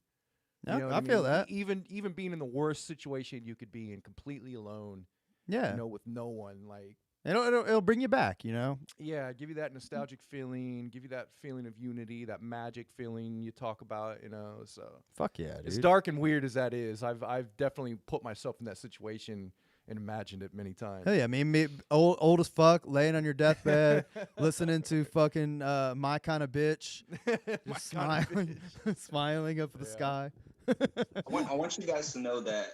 Yeah, I feel that. Even being in the worst situation you could be in, completely alone. Yeah. With no one, like it'll bring you back. Yeah, give you that nostalgic feeling, give you that feeling of unity, that magic feeling you talk about. So fuck yeah, dude. As dark and weird as that is, I've definitely put myself in that situation and imagined it many times. Hey, I mean, old as fuck, laying on your deathbed, listening to fucking My Kind of Bitch, smiling up at the sky. I want you guys to know that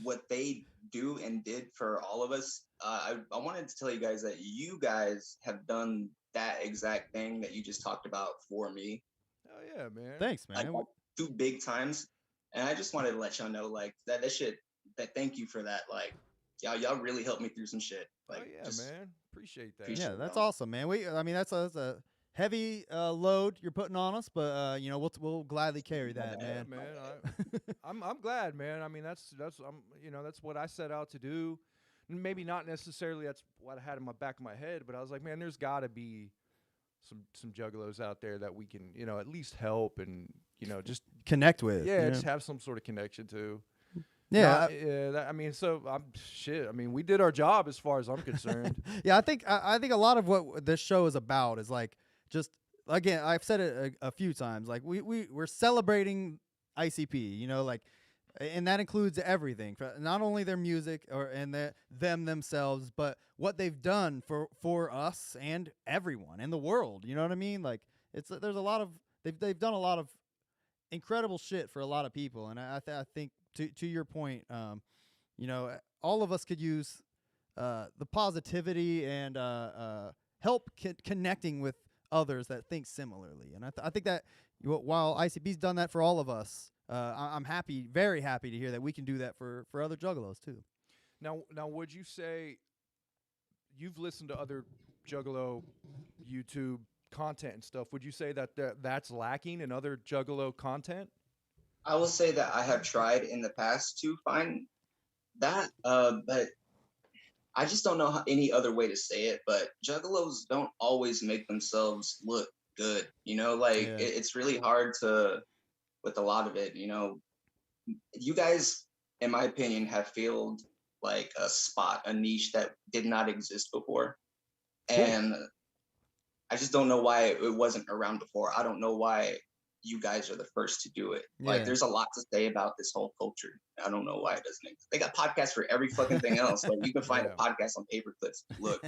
what they do and did for all of us, I wanted to tell you guys that you guys have done that exact thing that you just talked about for me. Oh yeah, man. Thanks, man. Like 2 big times. And I just wanted to let y'all know, like, that shit, that thank you for that. Like, y'all really helped me through some shit. Like, oh yeah, man. Appreciate that. Yeah, that's awesome, man. I mean, that's a heavy load you're putting on us, but we'll gladly carry that, man. I'm glad, man. I mean, that's what I set out to do. Maybe not necessarily that's what I had in my back of my head, but I was like, man, there's got to be some juggalos out there that we can, at least help and just connect with. Yeah, just have some sort of connection to. Yeah, I mean, so shit. I mean, we did our job as far as I'm concerned. Yeah, I think a lot of what this show is about is like, just again, I've said it a few times. Like we're celebrating ICP, like, and that includes everything, not only their music and them themselves, but what they've done for us and everyone in the world. You know what I mean? Like there's a lot of they've done a lot of incredible shit for a lot of people, and I think to your point, all of us could use the positivity and help connecting with others that think similarly. And I think that while ICP's done that for all of us, I'm happy, very happy to hear that we can do that for other juggalos too. Now, would you say you've listened to other juggalo YouTube content and stuff? Would you say that that's lacking in other juggalo content? I will say that I have tried in the past to find that, but I just don't know any other way to say it. But juggalos don't always make themselves look good, it's really hard with a lot of it, you guys, in my opinion, have filled like a niche that did not exist before. Cool. And I just don't know why it wasn't around before. I don't know why you guys are the first to do it. Yeah. Like, there's a lot to say about this whole culture. I don't know why it doesn't exist. They got podcasts for every fucking thing else. Like, you can find a podcast on Paperclips. Look.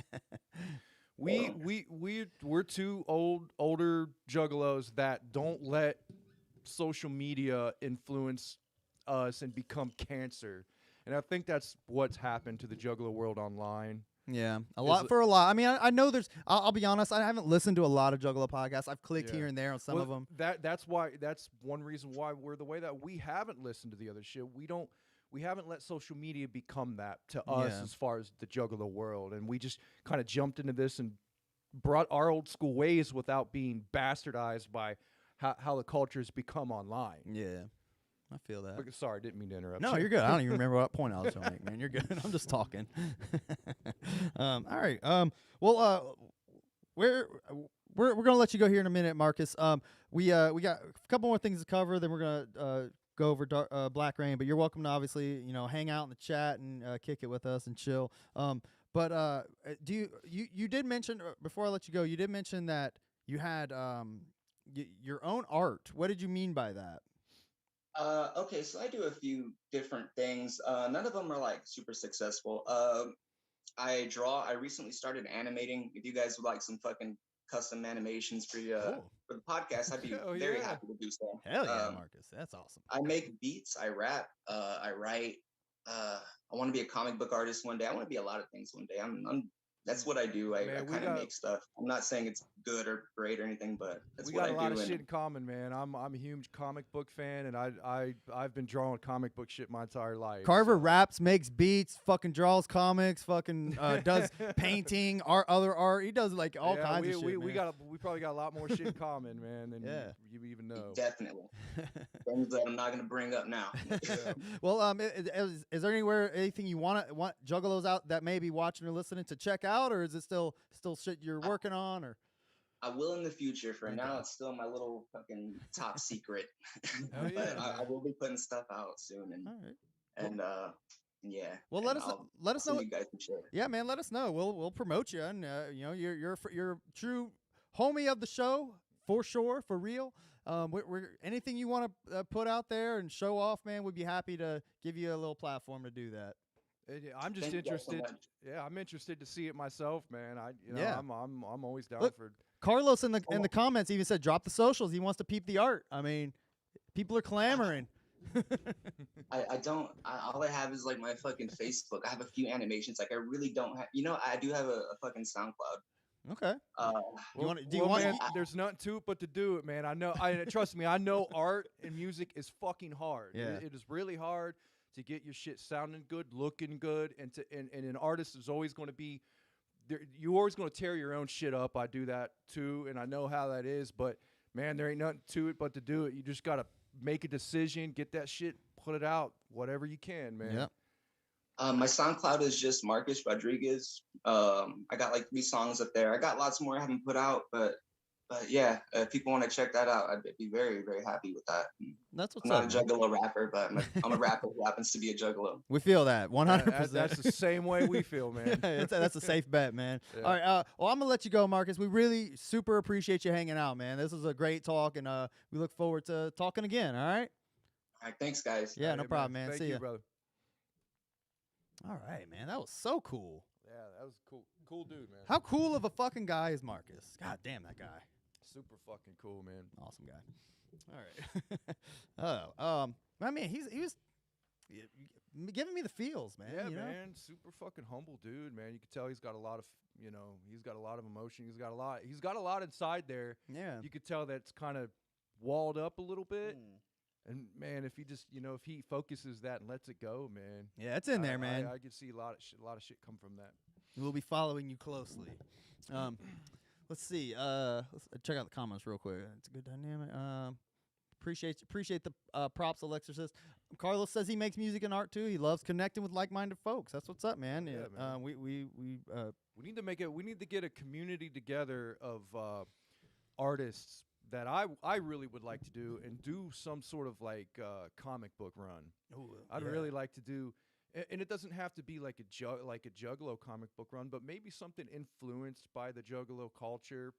We're two older juggalos that don't let social media influence us and become cancer. And I think that's what's happened to the Juggalo world online. Yeah, a lot. I mean, I know there's. I'll be honest. I haven't listened to a lot of Juggalo podcasts. I've clicked here and there on some of them. That's one reason why we're the way that we haven't listened to the other shit. We haven't let social media become that to us as far as the Juggalo world, and we just kind of jumped into this and brought our old school ways without being bastardized by how the culture has become online. Yeah. I feel that. But, sorry, didn't mean to interrupt. No, you're good. I don't even remember what point I was trying to make, man. You're good. I'm just talking. All right. Well, we're gonna let you go here in a minute, Marcus. We got a couple more things to cover. Then we're gonna go over Black Rain. But you're welcome to obviously hang out in the chat and kick it with us and chill. But you did mention before I let you go, you did mention that you had your own art. What did you mean by that? Okay, so I do a few different things. None of them are like super successful. I draw. I recently started animating. If you guys would like some fucking custom animations for the podcast, I'd be very happy to do so. Hell yeah, Marcus, that's awesome. I make beats. I rap. I write. I want to be a comic book artist one day. I want to be a lot of things one day. That's what I do. I kind of make stuff. I'm not saying it's good or great or anything, but that's what I do. We got a lot of shit in common, man. I'm a huge comic book fan, and I've been drawing comic book shit my entire life. Carver raps, makes beats, fucking draws comics, fucking does painting, other art. He does like all kinds of shit. We probably got a lot more shit in common, man, than you even know. Definitely. Things that I'm not gonna bring up now. Well, is there anything you want Juggalos out that may be watching or listening to check out? Or is it still shit you're working on? Or I will in the future. For now, it's still my little fucking top secret. But I will be putting stuff out soon, and Well, let us know. You guys can share. Yeah, man, let us know. We'll promote you, and you're a true homie of the show for sure, for real. We're anything you want to put out there and show off, man. We'd be happy to give you a little platform to do that. I'm just interested. I'm interested to see it myself, man. I'm always down for. Carlos in the comments even said, "Drop the socials." He wants to peep the art. I mean, people are clamoring. I don't. All I have is like my fucking Facebook. I have a few animations. Like I really don't have. I do have a fucking SoundCloud. Okay. There's nothing to it but to do it, man. I know. Trust me. I know art and music is fucking hard. Yeah. It is really hard to get your shit sounding good, looking good, and an artist is always going to be there. You're always going to tear your own shit up. I do that too, and I know how that is. But man, there ain't nothing to it but to do it. You just gotta make a decision, get that shit, put it out, whatever you can, man. Yeah. My SoundCloud is just Marcus Rodriguez. I got like 3 songs up there. I got lots more I haven't put out, but yeah, if people want to check that out, I'd be very, very happy with that. That's what's I'm not a Juggalo rapper, but I'm a rapper who happens to be a Juggalo. We feel that 100%. That's the same way we feel, man. That's a safe bet, man. Yeah. All right, well, I'm gonna let you go, Marcus. We really super appreciate you hanging out, man. This was a great talk, and we look forward to talking again. All right. All right, thanks, guys. Yeah, no problem, man. Thank See you, brother. All right, man. That was so cool. Yeah, that was cool. Cool dude, man. How cool of a fucking guy is Marcus? God damn, that guy. Super fucking cool, man. Awesome guy. All right. I mean, he was giving me the feels, man. Yeah, man. Super fucking humble dude, man. You can tell he's got a lot of, he's got a lot of emotion. He's got a lot inside there. Yeah. You could tell that's kind of walled up a little bit. And man, if he just, if he focuses that and lets it go, man. Yeah, it's in there, man. I could see a lot of shit come from that. We'll be following you closely. Let's see. Let's check out the comments real quick. It's a good dynamic. Appreciate the props, Alexorcist. Carlos says he makes music and art too. He loves connecting with like-minded folks. That's what's up, man. Yeah, man. We need to get a community together of artists that I really would like to do and do some sort of like comic book run. I'd really like to do, and it doesn't have to be like a Juggalo comic book run, but maybe something influenced by the Juggalo culture.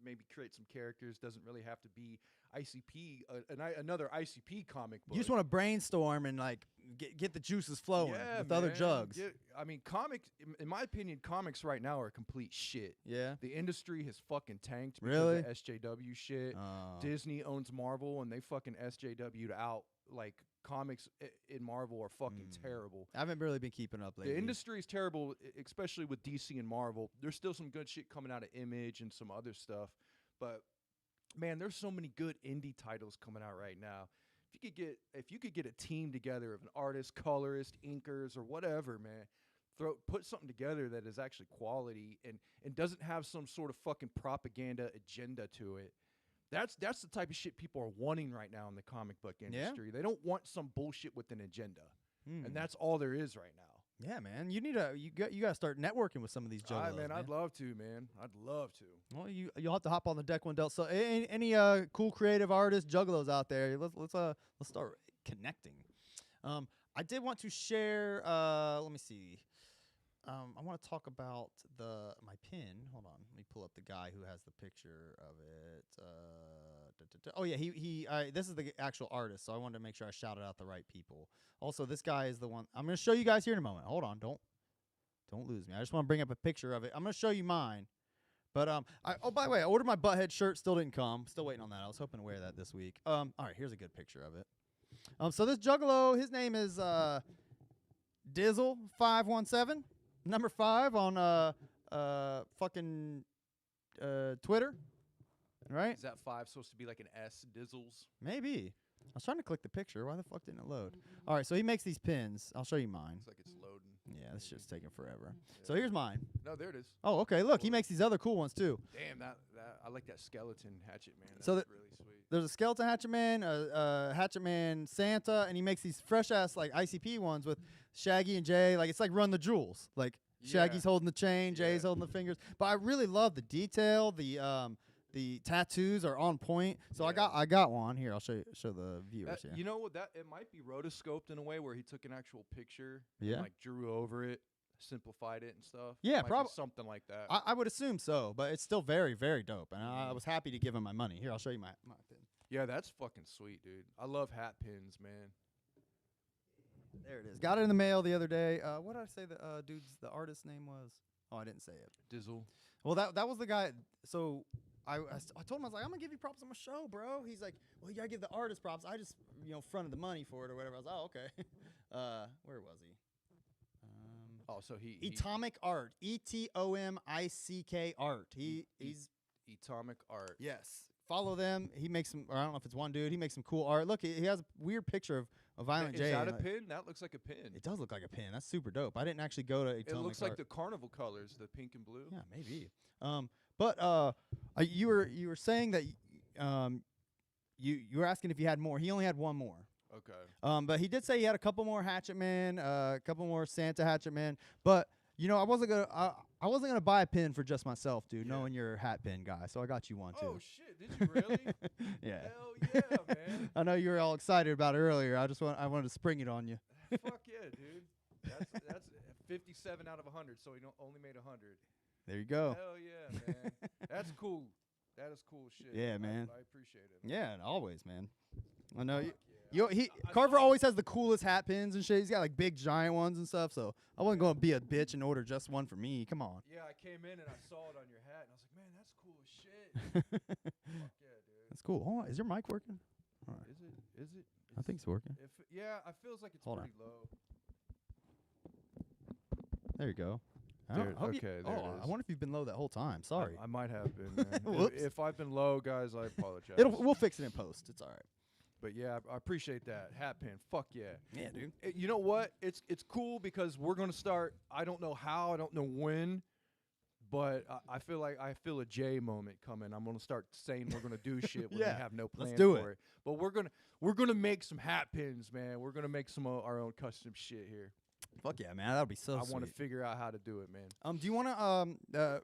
Maybe create some characters. Doesn't really have to be ICP, another ICP comic book. You just want to brainstorm and like get the juices flowing with other jugs. I mean, comics. In my opinion, comics right now are complete shit. Yeah. The industry has fucking tanked Really? because of SJW shit. Disney owns Marvel, and they fucking SJW'd out. Like comics in Marvel are fucking terrible. I haven't really been keeping up lately. The industry is terrible, especially with DC and Marvel. There's still some good shit coming out of Image and some other stuff, but man, there's so many good indie titles coming out right now. If you could get a team together of an artist, colorist, inkers, or whatever, man, put something together that is actually quality and doesn't have some sort of fucking propaganda agenda to it. That's the type of shit people are wanting right now in the comic book industry. They don't want some bullshit with an agenda, and that's all there is right now. Yeah, man. You got to start networking with some of these juggalos. Man, I'd love to, man. I'd love to. Well, you'll have to hop on the Deck One Dealt. So any cool creative artists, juggalos out there, let's start connecting. I did want to share. Let me see. I want to talk about my pin. Hold on, let me pull up the guy who has the picture of it. Oh yeah, he. This is the actual artist, so I wanted to make sure I shouted out the right people. Also, this guy is the one I'm going to show you guys here in a moment. Hold on, don't lose me. I just want to bring up a picture of it. I'm going to show you mine. But by the way, I ordered my Butthead shirt. Still didn't come. Still waiting on that. I was hoping to wear that this week. All right, here's a good picture of it. So this Juggalo, his name is Dizzle517. Number 5 on fucking Twitter, right? Is that 5 supposed to be like an S, Dizzles? Maybe. I was trying to click the picture. Why the fuck didn't it load? All right, so he makes these pins. I'll show you mine. Looks like it's loading. Yeah, this shit's taking forever. Yeah. So here's mine. No, there it is. Oh, okay. Look, he makes these other cool ones too. Damn, that I like that skeleton Hatchet Man. That's so really sweet. There's a skeleton Hatchet Man, a Hatchet Man Santa, and he makes these fresh ass like ICP ones with Shaggy and Jay. Like it's like Run the Jewels. Like Shaggy's holding the chain, Jay's holding the fingers. But I really love the detail. The tattoos are on point. So I got one here. I'll show the viewers here. You know what? It might be rotoscoped in a way where he took an actual picture, and like drew over it, simplified it and stuff. Yeah, probably something like that. I would assume so, but it's still very, very dope. And I was happy to give him my money. Here, I'll show you my pin. Yeah, that's fucking sweet, dude. I love hat pins, man. There it is. Got it in the mail the other day. What did I say the artist's name was? Oh, I didn't say it. Dizzle. Well, that was the guy. So I told him, I was like, I'm gonna give you props on my show, bro. He's like, well, you gotta give the artist props. I just fronted the money for it or whatever. I was like, oh, okay. Where was he? So he Atomic Art. ETOMICK Art. He's Atomic Art. Yes. Follow them. He makes some, or I don't know if it's one dude. He makes some cool art. Look, he has a weird picture of Violent J. Is that a pin? That looks like a pin. It does look like a pin. That's super dope. I didn't actually go to Atomic It looks Art. like the carnival colors, the pink and blue. Yeah, maybe. But you were saying that you were asking if he had more. He only had one more. Okay. But he did say he had a couple more Hatchet Man, a couple more Santa Hatchet Man. But I wasn't gonna buy a pin for just myself, dude. Knowing you're a hat pin guy, so I got you one too. Oh shit! Did you really? Yeah. Hell yeah, man. I know you were all excited about it earlier. I wanted to spring it on you. Fuck yeah, dude. That's 57 out of 100. So he only made 100. There you go. Hell yeah, man. That's cool. That is cool shit. Yeah, man. I appreciate it. Man. Yeah, always, man. I know Fuck you. Carver always has the coolest hat pins and shit. He's got like big giant ones and stuff. So I wasn't gonna be a bitch and order just one for me. Come on. Yeah, I came in and I saw it on your hat and I was like, man, that's cool as shit. Fuck yeah, dude. That's cool. Hold on, is your mic working? All right. Is it? I think it's working. Yeah, it feels like it's Hold pretty low. There you go. There, I okay, there it is. I wonder if you've been low that whole time. Sorry. I might have been. Man. Whoops. If I've been low, guys, I apologize. We'll fix it in post. It's all right. But yeah, I appreciate that hat pin. Fuck yeah. Yeah, dude. You know what? It's cool because we're gonna start. I don't know how. I don't know when. But I feel a J moment coming. I'm gonna start saying we're gonna do shit when we have no plan for it. But we're gonna make some hat pins, man. We're gonna make some of our own custom shit here. Fuck yeah, man. That would be so I sweet. want to figure out how to do it, man. Do you want to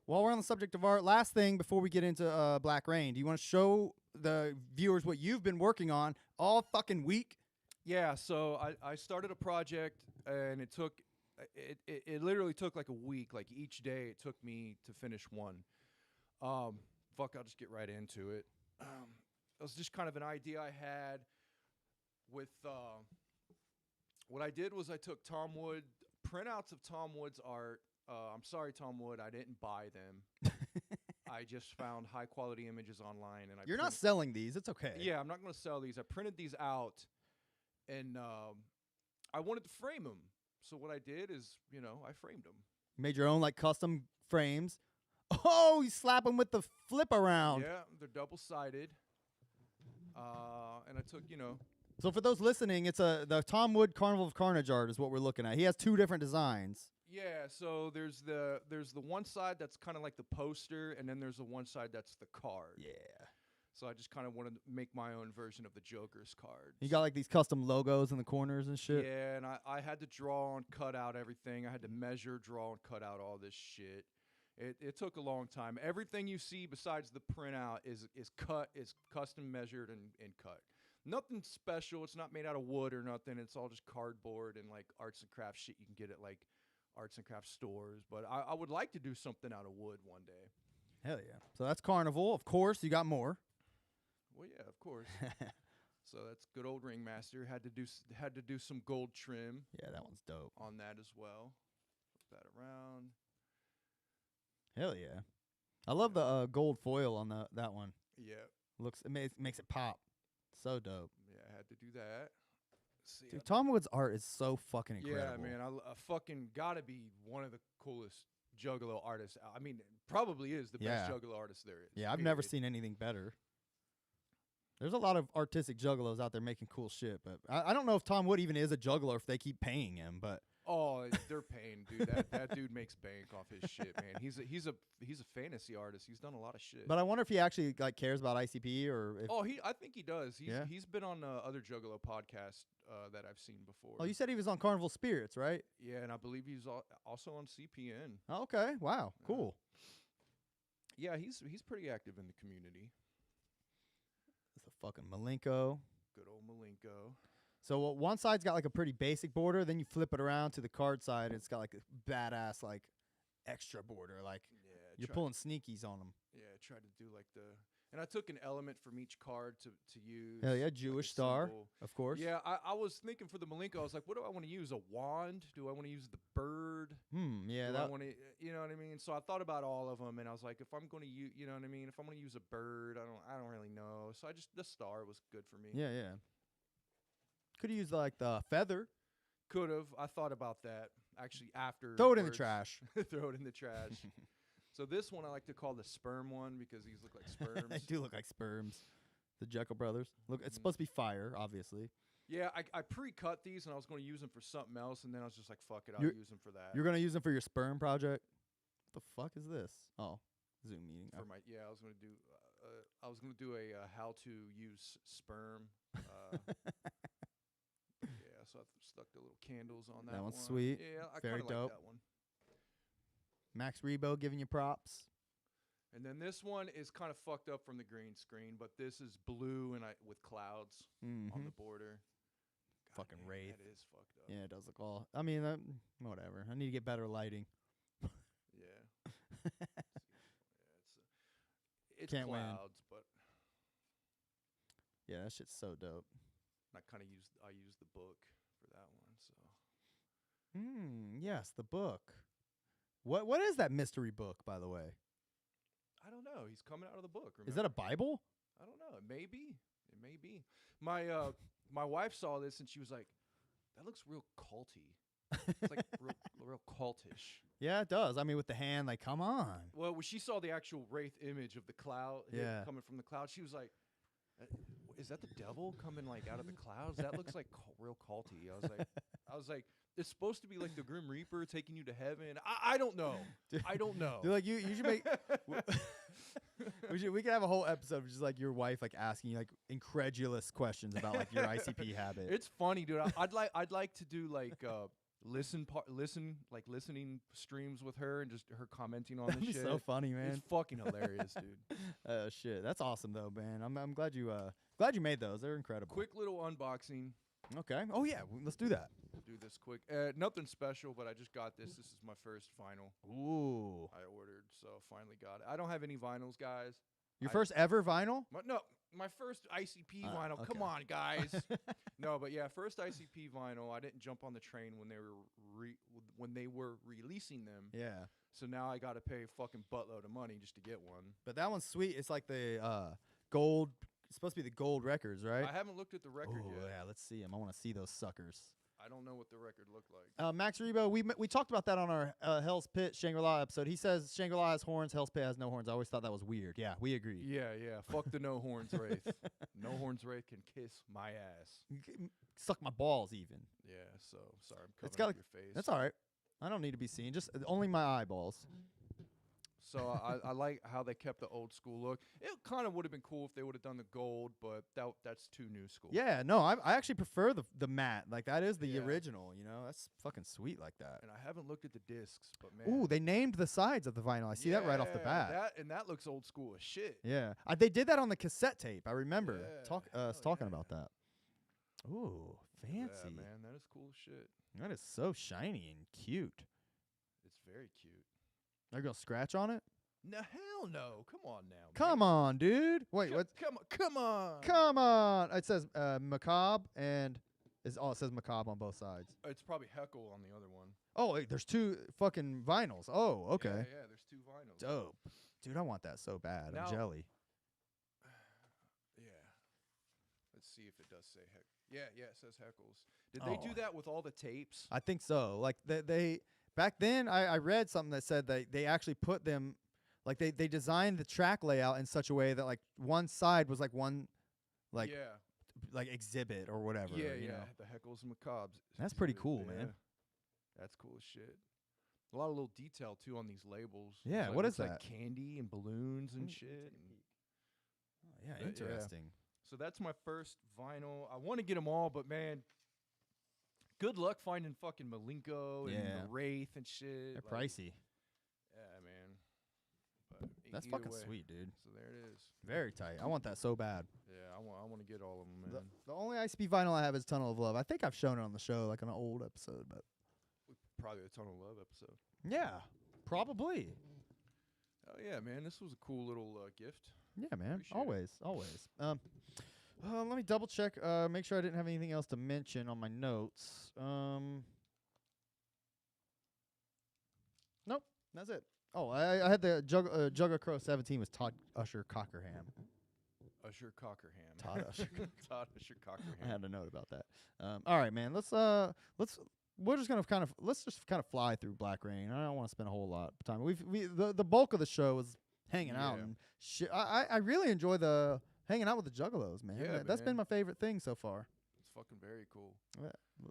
While we're on the subject of art, last thing before we get into Black Rain, do you want to show the viewers what you've been working on all fucking week? Yeah, so I started a project, and it literally took like a week. Like each day, it took me to finish one. I'll just get right into it. It was just kind of an idea I had with what I did was I took Tom Wood printouts of Tom Wood's art. I'm sorry, Tom Wood, I didn't buy them. I just found high quality images online, and You're not selling these. It's okay. Yeah, I'm not going to sell these. I printed these out, and I wanted to frame them. So what I did is, I framed them. You made your own like custom frames. Oh, you slap them with the flip around. Yeah, they're double-sided. And I took, So for those listening, it's the Tom Wood Carnival of Carnage art is what we're looking at. He has two different designs. Yeah, so there's the one side that's kind of like the poster, and then there's the one side that's the card. Yeah. So I just kind of wanted to make my own version of the Joker's card. You got like these custom logos in the corners and shit. Yeah, and I had to draw and cut out everything. I had to measure, draw, and cut out all this shit. It took a long time. Everything you see besides the printout is custom measured and cut. Nothing special. It's not made out of wood or nothing. It's all just cardboard and like arts and crafts shit you can get at like arts and crafts stores. But I would like to do something out of wood one day. Hell yeah. So that's Carnival. Of course, you got more. Well, yeah, of course. So that's good old Ringmaster. Had to do some gold trim. Yeah, that one's dope. On that as well. Flip that around. Hell yeah. I love the gold foil on that one. Yeah. Makes it pop. So dope. Yeah, I had to do that. See, Dude, Tom Wood's art is so fucking incredible. Yeah, man. I fucking gotta be one of the coolest Juggalo artists. I mean, probably is the best Juggalo artist there is. Yeah, I've never seen anything better. There's a lot of artistic Juggalos out there making cool shit, but I don't know if Tom Wood even is a Juggalo if they keep paying him, but oh, they're paying, dude. That dude makes bank off his shit, man. He's a fantasy artist. He's done a lot of shit. But I wonder if he actually like cares about ICP or if I think he does. He's been on other Juggalo podcasts that I've seen before. Oh, you said he was on Carnival Spirits, right? Yeah, and I believe he's also on CPN. Oh, okay. Wow. Cool. Yeah, he's pretty active in the community. It's a fucking Malenko. Good old Malenko. So one side's got like a pretty basic border, then you flip it around to the card side, and it's got like a badass like extra border, like you're pulling sneakies on them. Yeah, I tried to do like and I took an element from each card to use. Hell yeah, Jewish star, symbol. of course. Yeah, I was thinking for the Malenko, I was like, what do I want to use? A wand? Do I want to use the bird? Yeah, I want to, you know what I mean? So I thought about all of them, and I was like, if I'm going to use, you know what I mean? If I'm going to use a bird, I don't really know. So the star was good for me. Yeah. Could have used like the feather. Could have. I thought about that actually after. Throw it in the trash. Throw it in the trash. So this one I like to call the sperm one because these look like sperms. They do look like sperms. The Jekyll brothers. Look, it's supposed to be fire, obviously. Yeah, I pre-cut these and I was going to use them for something else, and then I was just like, fuck it, I'll use them for that. You're going to use them for your sperm project? What the fuck is this? Oh, Zoom meeting. For my I was going to do a how to use sperm. Yeah, so I stuck the little candles on that. That one's sweet. Yeah, I very kind of dope. like that one. Max Rebo giving you props. And then this one is kind of fucked up from the green screen, but this is blue and with clouds on the border. God Fucking damn, Wraith. That is fucked up. Yeah, it does look all. I mean, whatever. I need to get better lighting. Yeah. It's Can't win. clouds, but Yeah, that shit's so dope. I used the book for that one. So. Yes, the book. What is that mystery book, by the way? I don't know. He's coming out of the book. Remember? Is that a Bible? I don't know. It may be. My wife saw this and she was like, "That looks real culty." It's like real cultish. Yeah, it does. I mean, with the hand, like, come on. Well, when she saw the actual wraith image of the cloud coming from the cloud, she was like, "Is that the devil coming like out of the clouds? That looks like real culty." I was like, it's supposed to be like the Grim Reaper taking you to heaven. I don't know. I don't know. Dude, like you should make. we could have a whole episode of just like your wife like asking you like incredulous questions about like your ICP habit. It's funny, dude. I'd like to do like listening streams with her and just her commenting on That'd the be shit. so funny, man. It's fucking hilarious, dude. Shit, that's awesome though, man. I'm glad you made those. They're incredible. Quick little unboxing. Okay. Oh yeah, let's do that. Do this quick. Nothing special, but I just got this. This is my first vinyl Ooh. I ordered, so finally got it. I don't have any vinyls, guys. Your first ever vinyl? My first ICP vinyl. okay. Come on, guys. No, but yeah, first ICP vinyl. I didn't jump on the train when they were releasing them. Yeah. So now I got to pay a fucking buttload of money just to get one. But that one's sweet. It's like the gold. It's supposed to be the gold records, right? I haven't looked at the record Oh yet. yeah, let's see them. I want to see those suckers. I don't know what the record looked like. Max Rebo, we talked about that on our Hell's Pit Shangri-La episode. He says Shangri-La has horns, Hell's Pit has no horns. I always thought that was weird. Yeah, we agree. Yeah. Fuck the no horns wraith. No horns wraith can kiss my ass. Suck my balls even. Yeah. So sorry, I'm It's covering got up your face. That's all right. I don't need to be seen. Just only my eyeballs. So I like how they kept the old school look. It kind of would have been cool if they would have done the gold, but that's too new school. Yeah, no, I actually prefer the matte. Like that is the Yeah. original. You know, that's fucking sweet like that. And I haven't looked at the discs, but man. Ooh, they named the sides of the vinyl. I see that right off the bat. That looks old school as shit. Yeah, they did that on the cassette tape. I remember Yeah, us talking yeah. about that. Ooh, fancy. Yeah, man, that is cool as shit. That is so shiny and cute. It's very cute. Are you gonna scratch on it? No, hell no. Come on now. Come on, dude. Wait, what? Come on. Come on. It says macabre and it says macabre on both sides. It's probably Heckle on the other one. Oh, wait, there's two fucking vinyls. Oh, okay. Yeah, there's two vinyls. Dope. Dude, I want that so bad. Now- I'm jelly. Yeah. Let's see if it does say Heck. Yeah, it says Heckles. Did they do that with all the tapes? I think so. Like they back then I read something that said they actually put them like they designed the track layout in such a way that like one side was like one like exhibit or whatever. Yeah, you know? the Heckles and Macabres. That's pretty exhibit, cool, yeah. man. That's cool as shit. A lot of little detail too on these labels. Yeah, It's what looks is like that? candy and balloons and shit. Oh, yeah, But, yeah. interesting. So that's my first vinyl. I want to get them all, but man, good luck finding fucking Malenko and Yeah. the Wraith and shit. They're like, pricey. Yeah, man. But That's either fucking way. sweet, dude. So there it is. Very tight. I want that so bad. Yeah, I want to get all of them, The, man. the only ICP vinyl I have is Tunnel of Love. I think I've shown it on the show, like on an old episode, but Probably a Tunnel of Love episode. yeah, probably. Oh yeah, man, this was a cool little gift. Yeah, man. Appreciate it. Always. Let me double check. Make sure I didn't have anything else to mention on my notes. Nope, that's it. Oh, I had the Juggalo Crow 17 was Todd Usher Cockerham. Usher Cockerham. Todd Usher. Todd Usher Cockerham. I had a note about that. All right, man. We're just gonna let's just kind of fly through Black Rain. I don't want to spend a whole lot of time. The bulk of the show was hanging out Yeah. and shit. I really enjoy the hanging out with the Juggalos, man. Yeah, That's been man. my favorite thing so far. It's fucking very cool.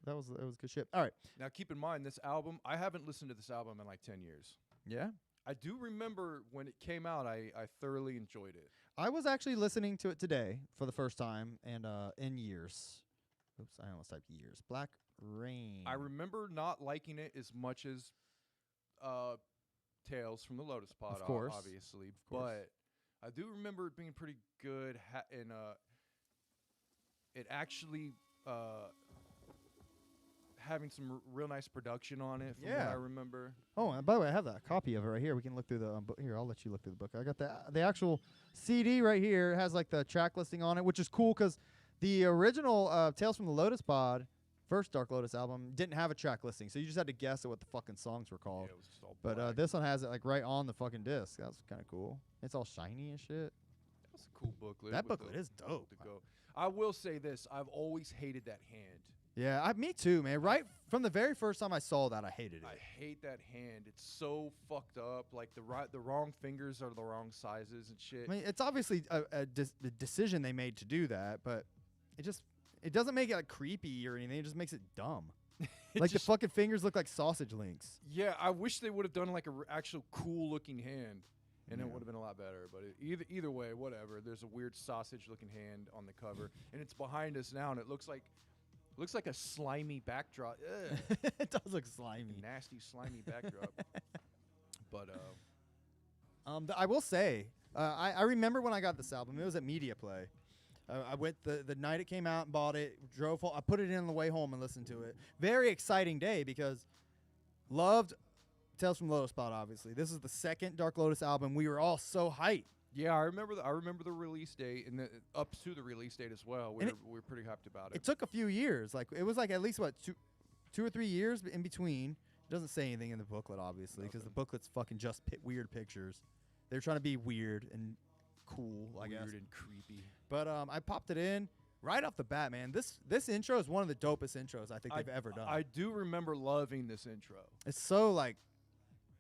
That was good shit. All right. Now keep in mind this album. I haven't listened to this album in like 10 years. Yeah. I do remember when it came out. I thoroughly enjoyed it. I was actually listening to it today for the first time and in years. Oops, I almost typed years. Black Rain. I remember not liking it as much as Tales from the Lotus Pod, Of course. obviously. Of course. But I do remember it being pretty good, and it actually having some real nice production on it from what Yeah. I remember. Oh, and by the way, I have that copy of it right here. We can look through the here. I'll let you look through the book. I got the actual CD right here. It has like the track listing on it, which is cool because the original Tales from the Lotus Pod, first Dark Lotus album, didn't have a track listing, so you just had to guess at what the fucking songs were Yeah, called. it was just all But black. this one has it like right on the fucking disc. That's kind of cool. It's all shiny and shit. That's a cool booklet. That with booklet the- is dope. to go. I will say this: I've always hated that hand. Yeah, me too, man. Right from the very first time I saw that, I hated it. I hate that hand. It's so fucked up. Like the wrong fingers are the wrong sizes and shit. I mean, it's obviously a decision they made to do that, but it doesn't make it like creepy or anything. It just makes it dumb. It Like just- the fucking fingers look like sausage links. Yeah, I wish they would have done like a actual cool looking hand, and it Yeah. would have been a lot better. But either way, whatever. There's a weird sausage looking hand on the cover, and it's behind us now, and it looks like Looks like a slimy backdrop. Ugh. It does look slimy. Nasty, slimy backdrop. But I will say, I remember when I got this album. It was at Media Play. I went the night it came out and bought it. Drove home. I put it in on the way home and listened to it. Very exciting day because loved Tales from Lotus Pod. Obviously, this is the second Dark Lotus album. We were all so hyped. yeah, I remember the release date and up to the release date as well. We were pretty hyped about it. It took a few years. Like it was like at least what two or 3 years in between. It doesn't say anything in the booklet, obviously, because the booklet's fucking just weird pictures. They're trying to be weird and cool, I guess. Weird and creepy. But I popped it in right off the bat, man. This intro is one of the dopest intros I think they've ever done. I do remember loving this intro. It's so like,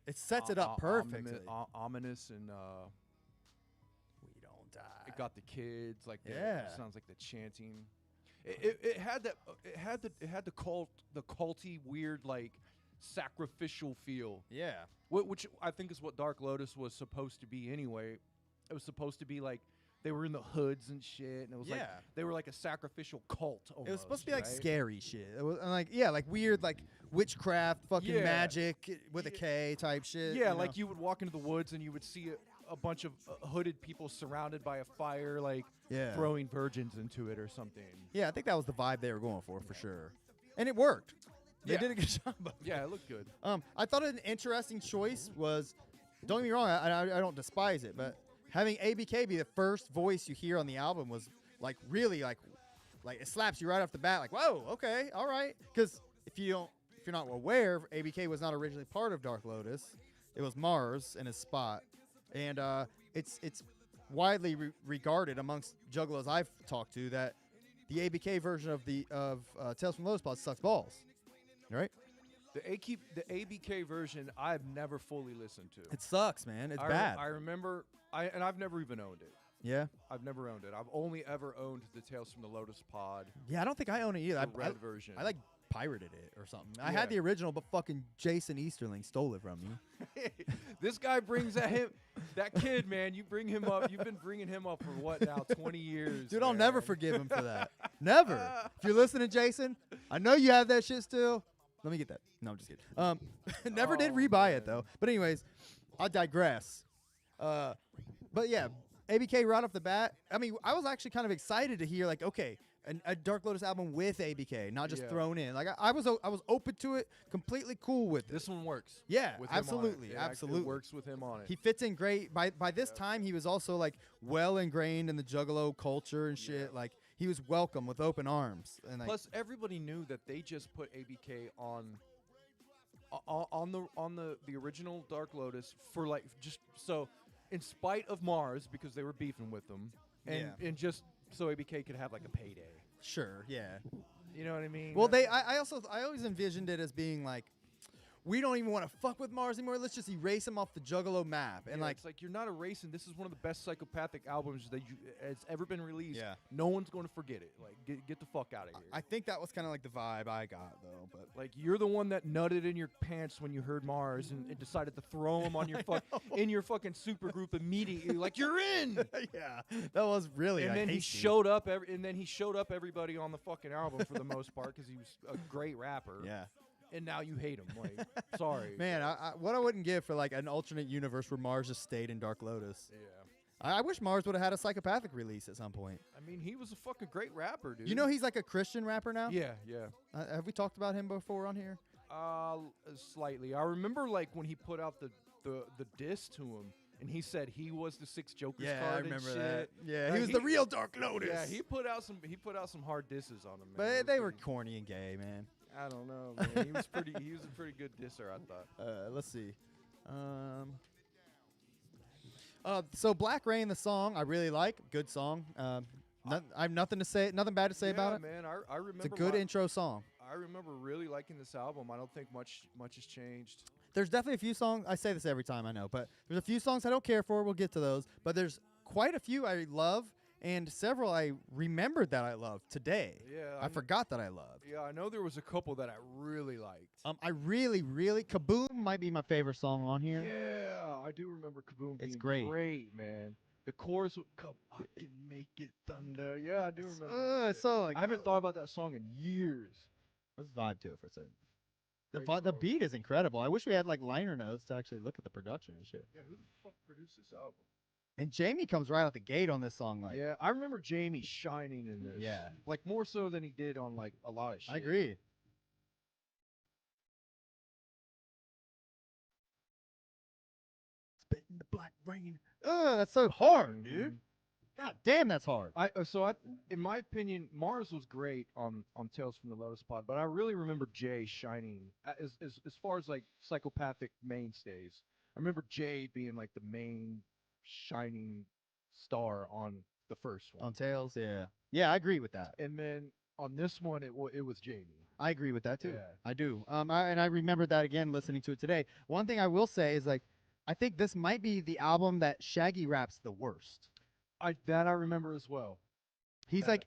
it sets it up perfectly. Ominous and We don't die. it got the kids like Yeah. it sounds like the chanting. It had the culty weird like sacrificial feel. Yeah. Which I think is what Dark Lotus was supposed to be anyway. It was supposed to be like they were in the hoods and shit, and it was like Yeah. they were like a sacrificial cult. Almost, It was supposed to be like right? scary shit. It was and like like weird like witchcraft, fucking Yeah. magic with a K type shit. Yeah, you like know? you would walk into the woods and you would see a bunch of hooded people surrounded by a fire, like Yeah. throwing virgins into it or something. Yeah, I think that was the vibe they were going for sure, and it worked. They Yeah. did a good job. Of it. Yeah, it looked good. I thought an interesting choice was, don't get me wrong, I don't despise it, but having ABK be the first voice you hear on the album was like really like it slaps you right off the bat, like whoa, okay, all right. Because if you're not aware, ABK was not originally part of Dark Lotus. It was Mars and his spot, and it's widely regarded amongst juggalos I've talked to that the ABK version of Tales from Lotus Pod sucks balls. Right? The ABK version I've never fully listened to. It sucks, man. It's I bad. I remember and I've never even owned it. Yeah. I've never owned it. I've only ever owned the Tales from the Lotus Pod, Yeah, I don't think I own it either. the red version. I like pirated it or something. I Yeah. had the original, but fucking Jason Easterling stole it from me. This guy brings that kid, man. You bring him up. You've been bringing him up for what now? 20 years. Dude, I'll never man. forgive him for that. Never. If you're listening, Jason, I know you have that shit still. Let me get that. No, I'm just kidding. Never did Oh, rebuy it man. though. But anyways, I digress. But yeah, ABK right off the bat. I mean, I was actually kind of excited to hear like, okay, a Dark Lotus album with ABK, not just Yeah. thrown in. Like I was open to it, completely cool with it. This one works. Yeah, with him on it. absolutely, It absolutely. works with him on it. He fits in great. By this time, he was also like well ingrained in the Juggalo culture and shit. Like he was welcome with open arms. And like, Plus, everybody knew that they just put ABK on the original Dark Lotus for like just so, in spite of Mars because they were beefing with them, and just so ABK could have like a payday. sure, yeah. You know what I mean? Well, I always envisioned it as being like, we don't even want to fuck with Mars anymore. Let's just erase him off the Juggalo map. And Yeah, like, it's like you're not erasing. This is one of the best psychopathic albums that has ever been released. Yeah. No one's going to forget it. Like, get the fuck out of here. I think that was kind of like the vibe I got though. But Like you're the one that nutted in your pants when you heard Mars and decided to throw him on your in your fucking super group immediately. Like you're in. yeah, that was really. And like, then he hasty. showed up. And then he showed up everybody on the fucking album for the most part because he was a great rapper. Yeah. And now you hate him. Like, sorry, Man, what I wouldn't give for like an alternate universe where Mars just stayed in Dark Lotus. Yeah. I wish Mars would have had a psychopathic release at some point. I mean, he was a fucking great rapper, dude. You know he's like a Christian rapper now? Yeah, yeah. Have we talked about him before on here? Slightly. I remember like when he put out the diss to him, and he said he was the Six Jokers card. I and remember shit. that. Yeah, Like, he was the real Dark Lotus. Yeah, he put out some hard disses on him. Man. It But was they were pretty- corny and gay, man. I don't know, man. He was a pretty good disser, I thought. Let's see. So Black Rain, the song I really like. Good song. I have nothing bad to say about it. Man, I remember. It's a good intro song. I remember really liking this album. I don't think much has changed. There's definitely a few songs. I say this every time, I know, but there's a few songs I don't care for. We'll get to those. But there's quite a few I love, and several I remembered that I loved today. Yeah, I forgot that I loved. Yeah, I know there was a couple that I really liked. I really, Kaboom might be my favorite song on here. Yeah, I do remember Kaboom. It's being great. great, man. The chorus would come, I can make it thunder. Yeah, I do remember. It's so like I haven't thought about that song in years. let's vibe to it for a second. The Great the song. beat is incredible. I wish we had like liner notes to actually look at the production and shit. Yeah, who the fuck produced this album? And Jamie comes right out the gate on this song. Like, Yeah, I remember Jamie shining in this. Yeah. Like more so than he did on like a lot of shit. I agree. Spitting the black rain. That's so hard, dude. God damn, that's hard. In my opinion, Mars was great on Tales from the Lotus Pod, but I really remember Jay shining as far as like psychopathic mainstays. I remember Jay being like the main shining star on the first one, On Tails, yeah. Yeah, I agree with that. and then on this one it was Jamie. I agree with that too. Yeah. I do. And I remember that again listening to it today. One thing I will say is like, I think this might be the album that Shaggy raps the worst. I remember as well. He's That-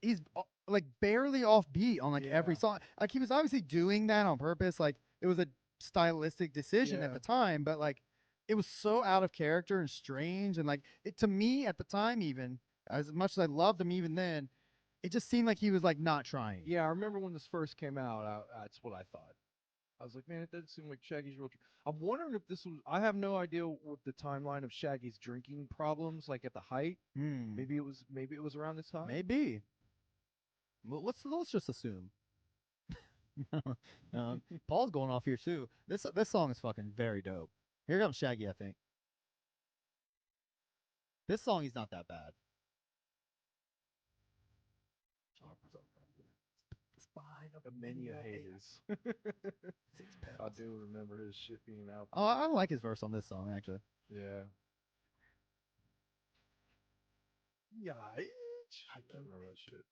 like barely off beat on like every Yeah. song. Like he was obviously doing that on purpose. Like it was a stylistic decision at Yeah. the time, but like it was so out of character and strange. And like it to me at the time, even as much as I loved him even then, it just seemed like he was like not trying. Yeah, I remember when this first came out. That's what I thought. I was like, man, it doesn't seem like Shaggy's real. I'm wondering if this was. I have no idea what the timeline of Shaggy's drinking problems like at the height. Hmm. Maybe it was around this time. Maybe. Well, let's just assume. Paul's going off here too. This song is fucking very dope. Here comes Shaggy, I think. This song is not that bad. The Mania haters. I do remember his shit being out. Oh, I like his verse on this song actually. Yeah. Yeah. I can't remember that shit.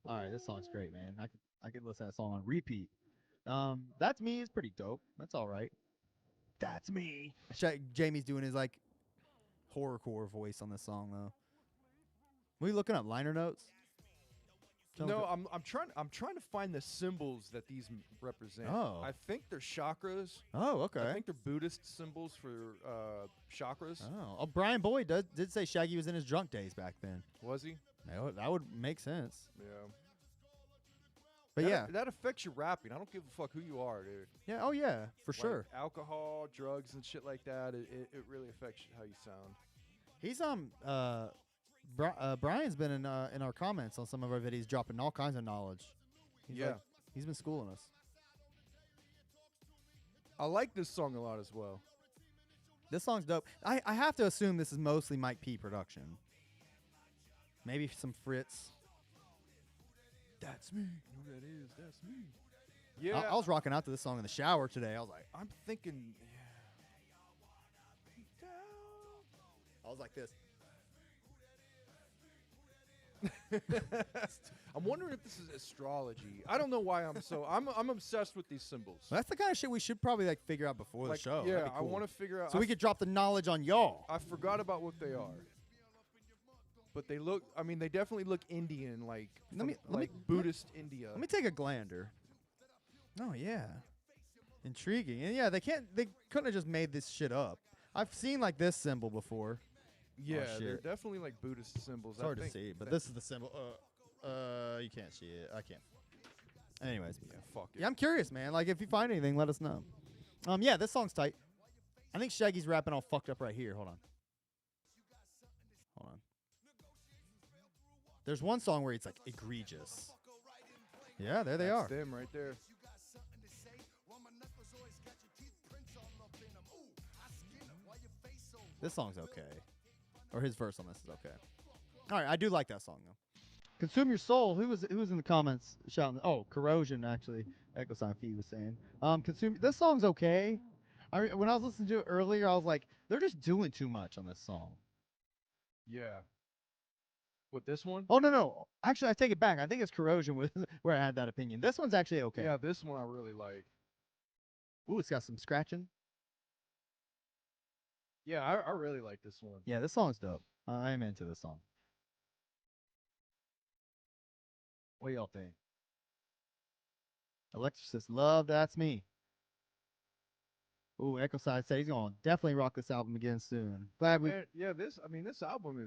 All right, this song's great, man. I could listen to that song on repeat. That's Me is pretty dope. That's all right. That's Me. Jamie's doing his like horrorcore voice on this song though. Were you looking up liner notes? No, I'm trying to find the symbols that these represent. Oh. I think they're chakras. Oh, okay. I think they're Buddhist symbols for chakras. Oh, Brian Boyd did say Shaggy was in his drunk days back then. Was he? That would make sense. Yeah. But yeah, that affects your rapping. I don't give a fuck who you are, dude. yeah. Oh yeah, for Like, sure. alcohol, drugs, and shit like that. It really affects how you sound. He's Brian's been in our comments on some of our videos, dropping all kinds of knowledge. He's been schooling us. I like this song a lot as well. This song's dope. I have to assume this is mostly Mike P production. Maybe some Fritz. That's me. You know who that is? That's me. Yeah. I was rocking out to this song in the shower today. I was like, I'm thinking. I was like this. I'm wondering if this is astrology. I don't know why I'm obsessed with these symbols. That's the kind of shit we should probably like figure out before the show. Yeah, That'd be I cool. want to figure out. so we could drop the knowledge on y'all. I forgot about what they are. But they look. I mean, they definitely look Indian, like Buddhist India. Let me take a glander. Oh yeah, intriguing. And yeah, they couldn't have just made this shit up. I've seen like this symbol before. Yeah, Oh, they're shit. definitely like Buddhist symbols. It's hard to see, but this is the symbol. You can't see it. I can't. Anyways, Yeah, fuck it. yeah, I'm curious, man. Like, if you find anything, let us know. Yeah, this song's tight. I think Shaggy's rapping all fucked up right here. Hold on. There's one song where it's like egregious. Yeah, there they That's are. them right there. This song's okay. Or his verse on this is okay. All right, I do like that song though. Consume Your Soul. Who was in the comments shouting? Oh, Corrosion actually. Echo Sign Fee was saying. Consume. This song's okay. When I was listening to it earlier, I was like, they're just doing too much on this song. Yeah. With this one? Oh no. Actually, I take it back. I think it's Corrosion where I had that opinion. This one's actually okay. Yeah, this one I really like. Ooh, it's got some scratching. Yeah, I really like this one. Yeah, this song's dope. I'm into this song. What do y'all think? Electricist, love, that's me. Ooh, Echo Side said he's gonna definitely rock this album again soon. Glad we. And, yeah, this album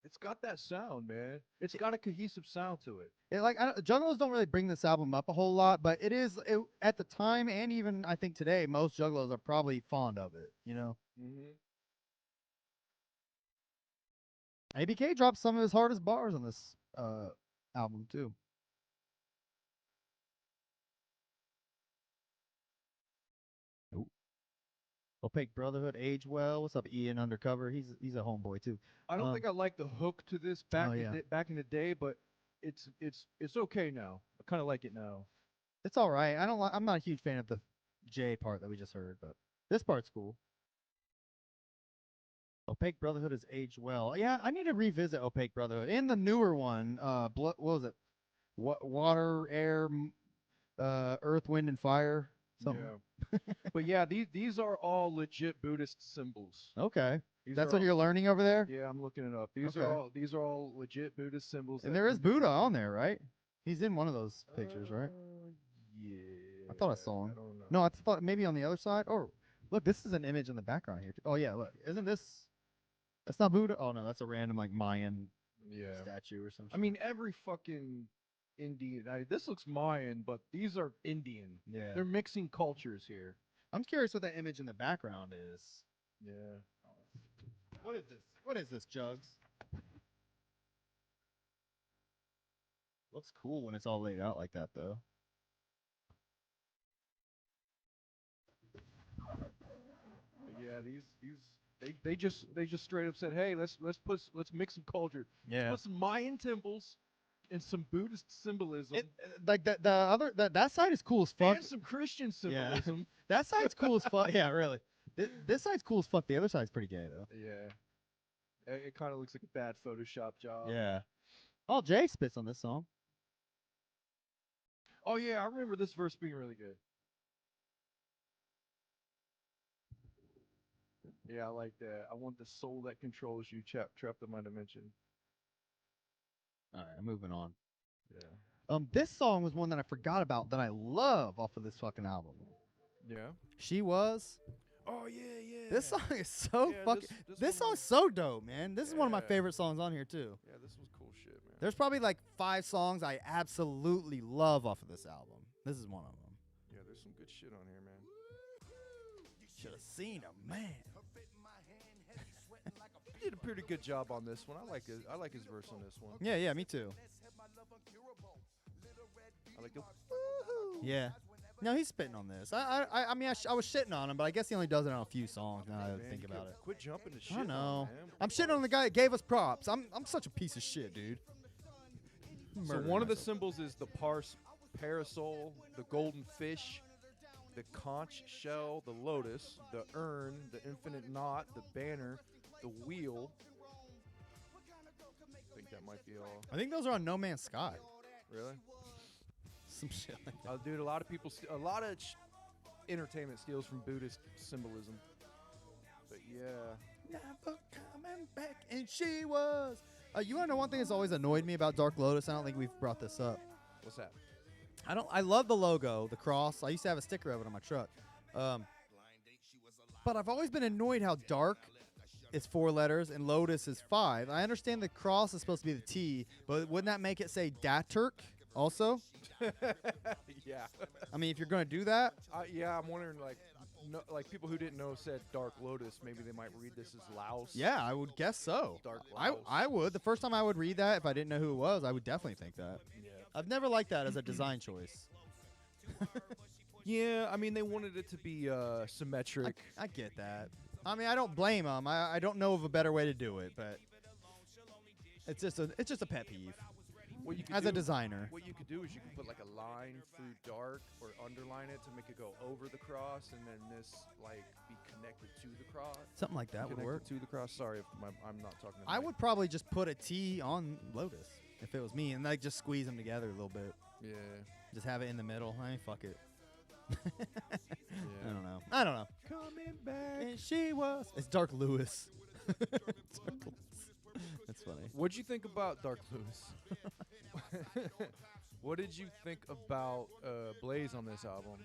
it's got that sound, man. It's got a cohesive sound to it. Juggalos don't really bring this album up a whole lot, but at the time and even I think today, most Juggalos are probably fond of it. You know, Mm-hmm. ABK dropped some of his hardest bars on this album too. Ooh. Opaque Brotherhood, Age Well. What's up, Ian Undercover? He's a homeboy too. I don't think I like the hook to this Oh, yeah. back in the day, but it's okay now. I kind of like it now. It's all right. I'm not a huge fan of the J part that we just heard, but this part's cool. Opaque Brotherhood has aged well. Yeah, I need to revisit Opaque Brotherhood. In the newer one, what was it? Water, air, earth, wind, and fire. Something. Yeah. But yeah, these are all legit Buddhist symbols. Okay, These that's are what all- you're learning over there. Yeah, I'm looking it up. These Okay. are all legit Buddhist symbols. And that there is indicate- Buddha on there, right? He's in one of those pictures, right? Yeah. I thought I saw him. I don't know. No, I thought maybe on the other side. Or look, this is an image in the background here. Oh yeah, look, isn't this? That's not Buddha. Oh no, that's a random like Mayan Yeah. statue or something. I mean, every fucking Indian. This looks Mayan, but these are Indian. yeah. They're mixing cultures here. I'm curious what that image in the background is. Yeah. What is this? What is this, Jugs? Looks cool when it's all laid out like that, though. Yeah, they just straight up said, hey, let's mix some culture. Yeah. Put some Mayan temples and some Buddhist symbolism Like that side is cool as fuck. and some Christian Yeah. symbolism. That side's cool as fuck. Yeah, really. This side's cool as fuck. The other side's pretty gay though. Yeah. It kind of looks like a bad Photoshop job. Yeah. Oh, Jay spits on this song. Oh yeah, I remember this verse being really good. Yeah, I like that. I want the soul that controls you, trapped in my dimension. All right, moving on. Yeah. This song was one that I forgot about that I love off of this fucking album. Yeah. She Was. Oh yeah. This song is so Yeah, fucking. this This one song's so dope, man. This is one of my Yeah. favorite songs on here too. Yeah, this was cool shit, man. There's probably like 5 songs I absolutely love off of this album. This is one of them. Yeah, there's some good shit on here, man. Should have seen a man. He did a pretty good job on this one. I like his verse on this one. Yeah, me too. I like the Yeah. No, he's spitting on this. I mean, I was shitting on him, but I guess he only does it on a few songs now that I man, think you about can't it. Quit jumping to shit. I on know. him, man. I'm shitting on the guy that gave us props. I'm such a piece of shit, dude. So Murdering one of the myself. symbols is the parasol, the golden fish, the conch shell, the lotus, the urn, the infinite knot, the banner, the wheel. I think that might be all. I think those are on No Man's Sky. Really? Some shit like that. Dude, a lot of people, a lot of entertainment steals from Buddhist symbolism. But yeah. Never coming back, and she was. You wanna know one thing that's always annoyed me about Dark Lotus? I don't think we've brought this up. What's that? I love the logo, the cross. I used to have a sticker of it on my truck. But I've always been annoyed how Dark is 4 letters and Lotus is 5. I understand the cross is supposed to be the T, but wouldn't that make it say Daturk also? Yeah. I mean, if you're gonna do that, Yeah, I'm wondering, like people who didn't know said Dark Lotus, maybe they might read this as Laos. yeah, I would guess so. Dark I Laos. would. The first time I would read that, if I didn't know who it was, I would definitely think that. Yeah. I've never liked that as a design choice. Yeah, I mean, they wanted it to be symmetric. I get that. I mean, I don't blame them. I don't know of a better way to do it, but it's just a pet peeve What you could as a do- designer. What you could do is you could put like a line through dark or underline it to make it go over the cross, and then this like be connected to the cross. Something like that would Connected work. to the cross. Sorry if I'm not talking. To I the would probably just put a T on Lotus if it was me, and like just squeeze them together a little bit. mic. Just have it in the middle. I mean, fuck it. Yeah. I don't know. Coming back. And she was. It's Dark Lewis. Dark Lewis. That's funny. What'd you think about Dark Lotus? What did you think about Blaze on this album?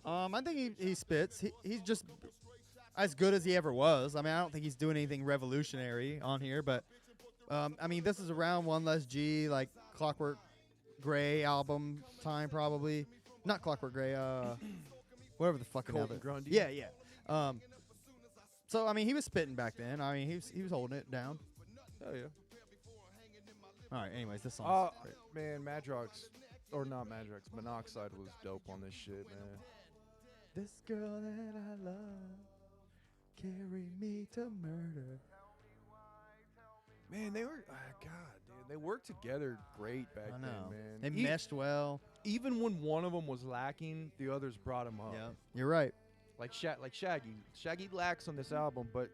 I think he spits. He's just as good as he ever was. I mean, I don't think he's doing anything revolutionary on here, but I mean, this is around One Less G, like Clockwork Gray album time, probably. Not Clockwork Gray. Whatever the fucking Colton other. Grundy? Yeah, yeah. So I mean, he was spitting back then. I mean, he was holding it down. Oh yeah. All right. Anyways, this song. Man, Madrox, or not Madrox, Monoxide was dope on this shit, man. This girl that I love, carry me to murder. Man, they were God, dude, they worked together great back I then, know. man. They meshed well. Even when one of them was lacking, the others brought him up. Yeah, you're right. Like Shaggy. Shaggy lacks on this album, but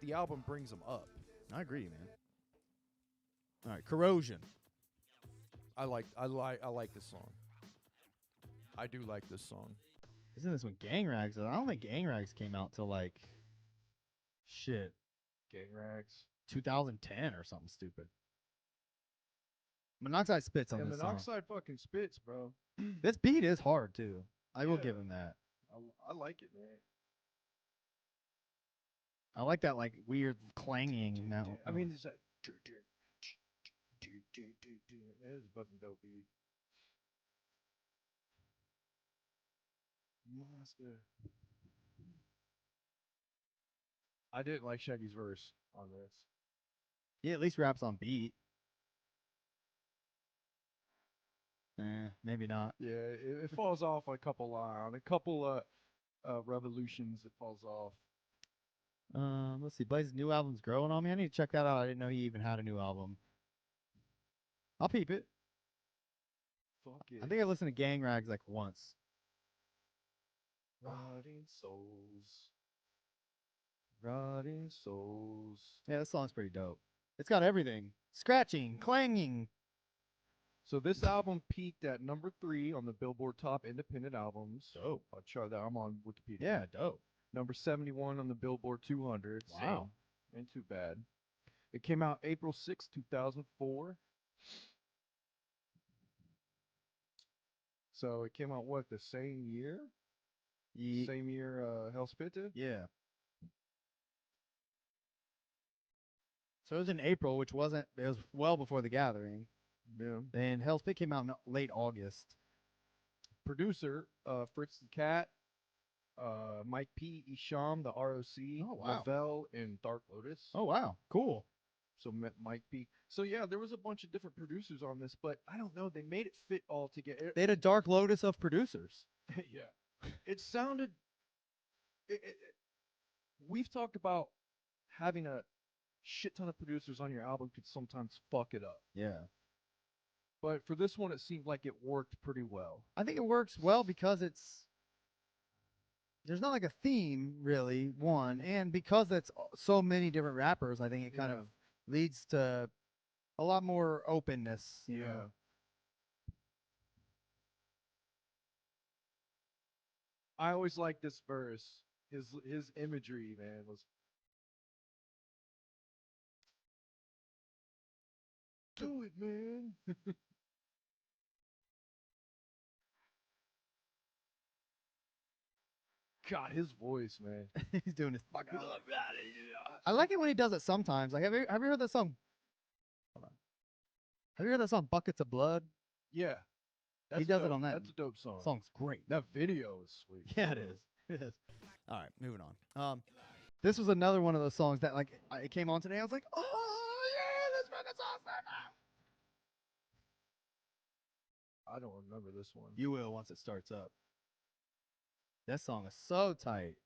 the album brings him up. I agree, man. All right, Corrosion. I like this song. I do like this song. Isn't this when Gang Rags? I don't think Gang Rags came out till like shit Gang Rags. 2010 or something stupid. Monoxide spits on Yeah, this Monoxide fucking spits, bro. song. This beat is hard too. I will give him that. I like it, man. I like that like weird clanging now. I mean, it's that. It is fucking dope beat. Monster. I didn't like Shaggy's verse on this. He at least raps on beat. Maybe not. Yeah, it falls off a couple on a couple revolutions. It falls off. Let's see. Blaze's new album's growing on me. I need to check that out. I didn't know he even had a new album. I'll peep it. Fuck it. I think I listened to Gang Rags like once. Rotting souls. Rotting souls. Yeah, this song's pretty dope. It's got everything. Scratching, clanging. So this album peaked at number 3 on the Billboard Top Independent Albums. Dope. I'll try that. I'm on Wikipedia. Yeah, dope. Number 71 on the Billboard 200. Wow. So ain't too bad. It came out April 6, 2004. So it came out what, the same year? Same year Hell's Pit did? Yeah. So it was in April, which wasn't, it was well before The Gathering. Yeah. Then Hell's Pit came out in late August. Producer, Fritz the Cat, Mike P. Isham, the ROC, Oh, wow. Lavelle, and Dark Lotus. Oh, wow. Cool. So Mike P. So yeah, there was a bunch of different producers on this, but I don't know. They made it fit all together. They had a Dark Lotus of producers. Yeah. It sounded. We've talked about having a shit ton of producers on your album could sometimes fuck it up. Yeah. But for this one, it seemed like it worked pretty well. I think it works well because there's not like a theme really, one, and because it's so many different rappers, I think it kind of leads to a lot more openness. You know? I always liked this verse. His imagery, man, was. Do it, man. God, his voice, man. He's doing his fucking. I like it when he does it sometimes. Like, have you heard that song? Hold on. Have you heard that song "Buckets of Blood"? Yeah. He does it on that. That's a dope song. Song's great. That video is sweet. Yeah, it is. It is. All right, moving on. This was another one of those songs that like it came on today. I was like, oh yeah, this fucking song's awesome. I don't remember this one. You will once it starts up. That song is so tight.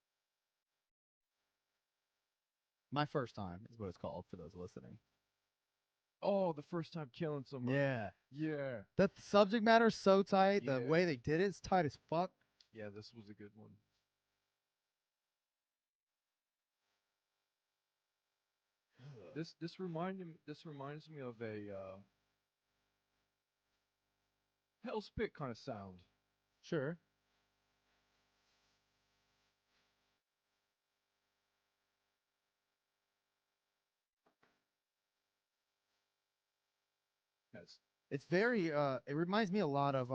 My First Time is what it's called for those listening. Oh, the first time killing someone. Yeah. Yeah. That subject matter is so tight. Yeah. The way they did it is tight as fuck. Yeah, this was a good one. This reminds me of a Hell's Pit kind of sound. Sure. Yes. It's very it reminds me a lot of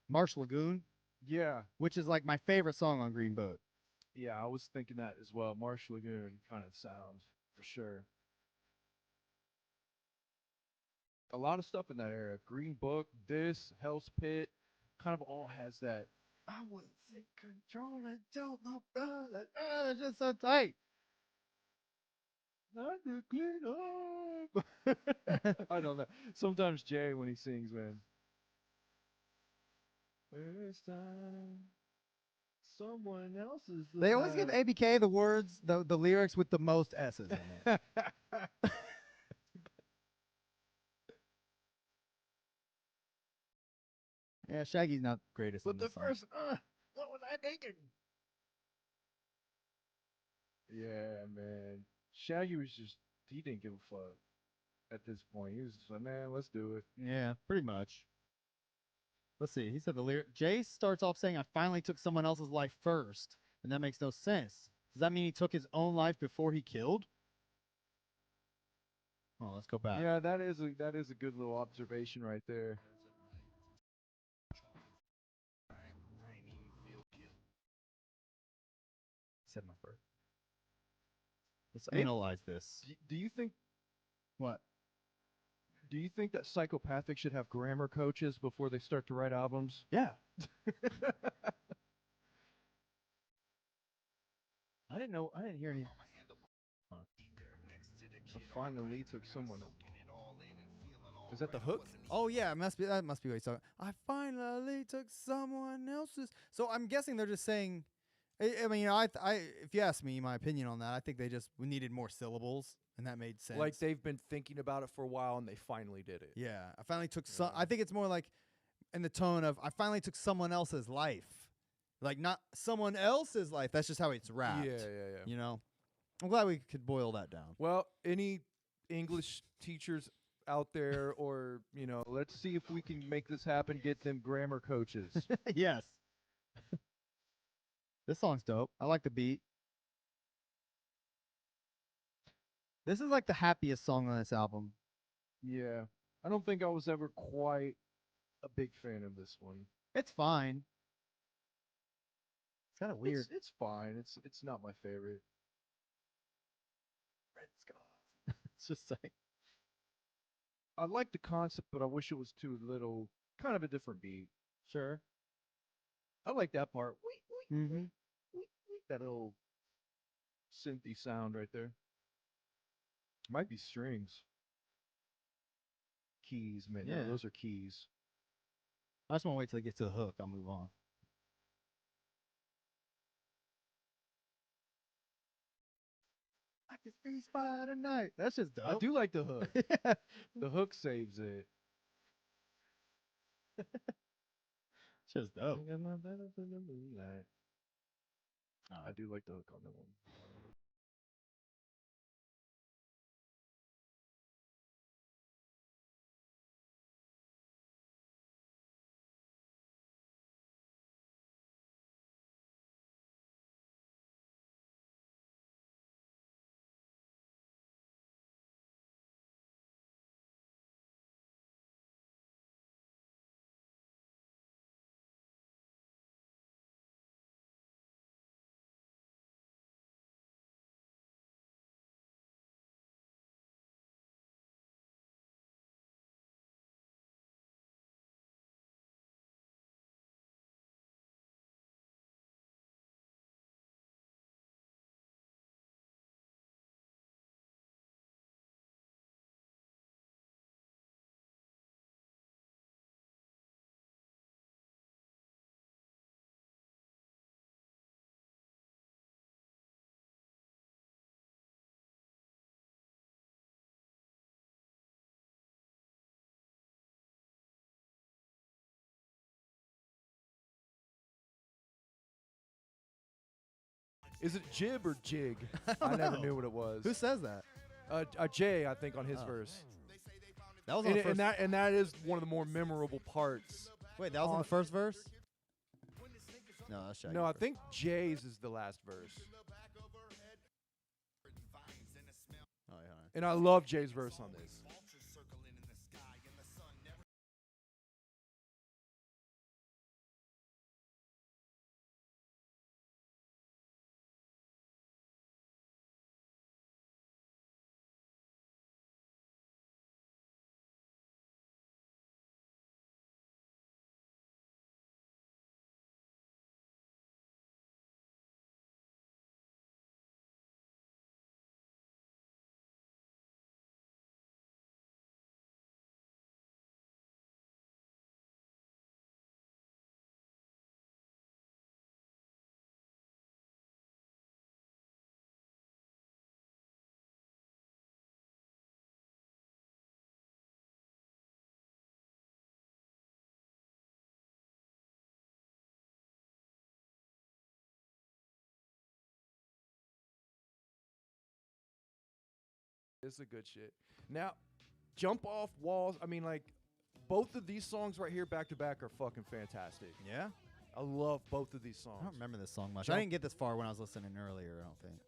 Marsh Lagoon. Yeah, which is like my favorite song on Green Book. yeah, I was thinking that as well. Marsh Lagoon kind of sounds for sure. A lot of stuff in that era. Green Book, this, Hell's Pit, kind of all has that. I was in control and don't know that. It's just so tight. Not to clean up. I don't know. Sometimes Jay, when he sings, man. First time someone else's. They always give ABK the words, the lyrics with the most S's in it. Yeah, Shaggy's not the greatest. But in the this song. first, what was I thinking? Yeah, man. Shaggy was just, he didn't give a fuck at this point. He was just like, man, let's do it. Yeah, pretty much. Let's see. He said the lyric. Jay starts off saying, "I finally took someone else's life first," and that makes no sense. Does that mean he took his own life before he killed? Oh, let's go back. Yeah, that is a good little observation right there. Said my first. Let's Maybe- analyze this. Do you think What? do you think that Psychopathic should have grammar coaches before they start to write albums? Yeah. I didn't know. I didn't hear any. I finally took someone. Is that the hook? Oh yeah, it must be that must be what he's talking. I finally took someone else's. So I'm guessing they're just saying. I mean, if you ask me my opinion on that, I think we needed more syllables, and that made sense. Like they've been thinking about it for a while and they finally did it. yeah, I finally took some. I think it's more like in the tone of I finally took someone else's life, like not someone else's life. That's just how it's wrapped. Yeah. You know, I'm glad we could boil that down. Well, any English teachers out there, or let's see if we can make this happen. Get them grammar coaches. Yes. This song's dope. I like the beat. This is like the happiest song on this album. Yeah, I don't think I was ever quite a big fan of this one. It's fine. It's kind of weird. It's fine. It's not my favorite. Red Sky. It's just like I like the concept, but I wish it was too little. Kind of a different beat. sure. I like that part. Mm-hmm. That little synthy sound right there. Might be strings. Keys, man. Yeah. No, those are keys. I just want to wait till it gets to the hook. I'll move on. I can be by tonight. That's just dope. I do like the hook. Yeah. The hook saves it. It's just dope. I do like the hook on that one. Is it jib or jig? I never know. knew what it was. Who says that? A J, I think, on his verse. That was on the first. And that is one of the more memorable parts. Wait, that was on the first verse. No, that's Shaggy. No, I first. think Jay's is the last verse. Oh, yeah. And I love Jay's verse on this. It's a good shit. Now, Jump Off Walls. I mean, like, both of these songs right here, back to back, are fucking fantastic. Yeah. I love both of these songs. I don't remember this song much. Jump- I didn't get this far when I was listening earlier. I don't think.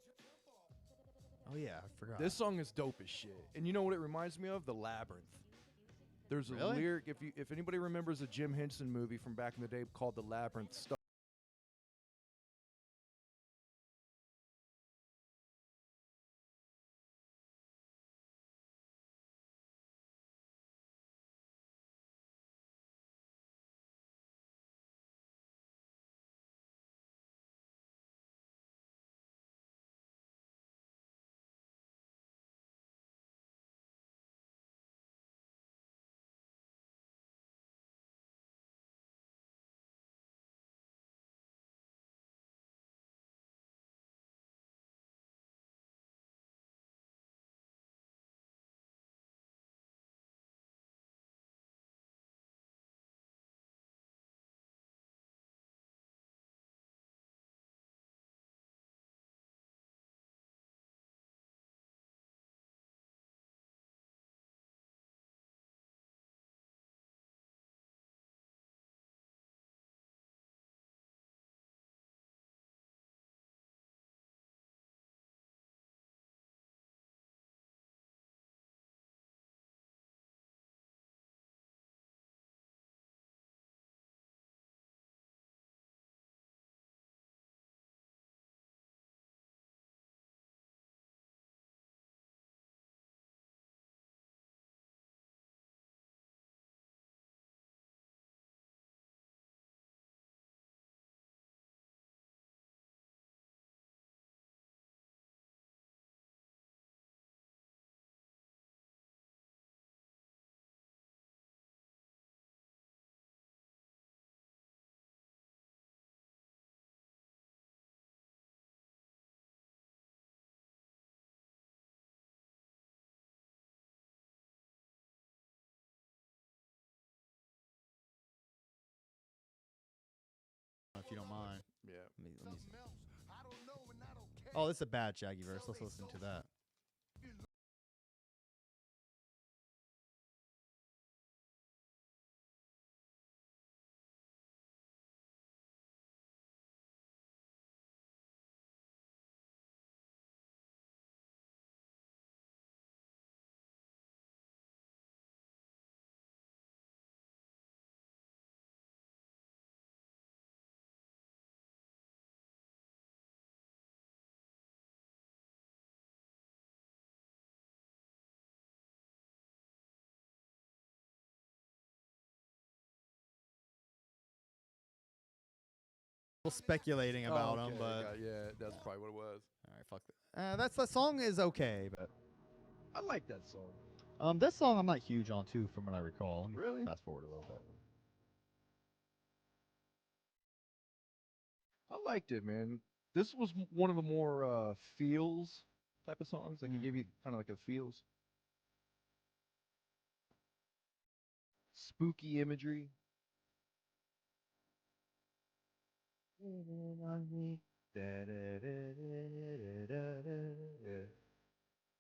Oh yeah, I forgot. This song is dope as shit. And you know what it reminds me of? The Labyrinth. There's a Really? lyric. If anybody remembers a Jim Henson movie from back in the day called The Labyrinth. If you don't mind. Yeah. Let me see. Oh, this is a bad Shaggy verse. Let's listen to that. Speculating about him, but yeah, that's probably what it was. all right, fuck that. That's the song is okay, but I like that song. This song I'm not huge on too, from what I recall. Let me Really? Fast forward a little bit. I liked it, man. This was one of the more feels type of songs. Like, it give you kind of like a feels. Spooky imagery.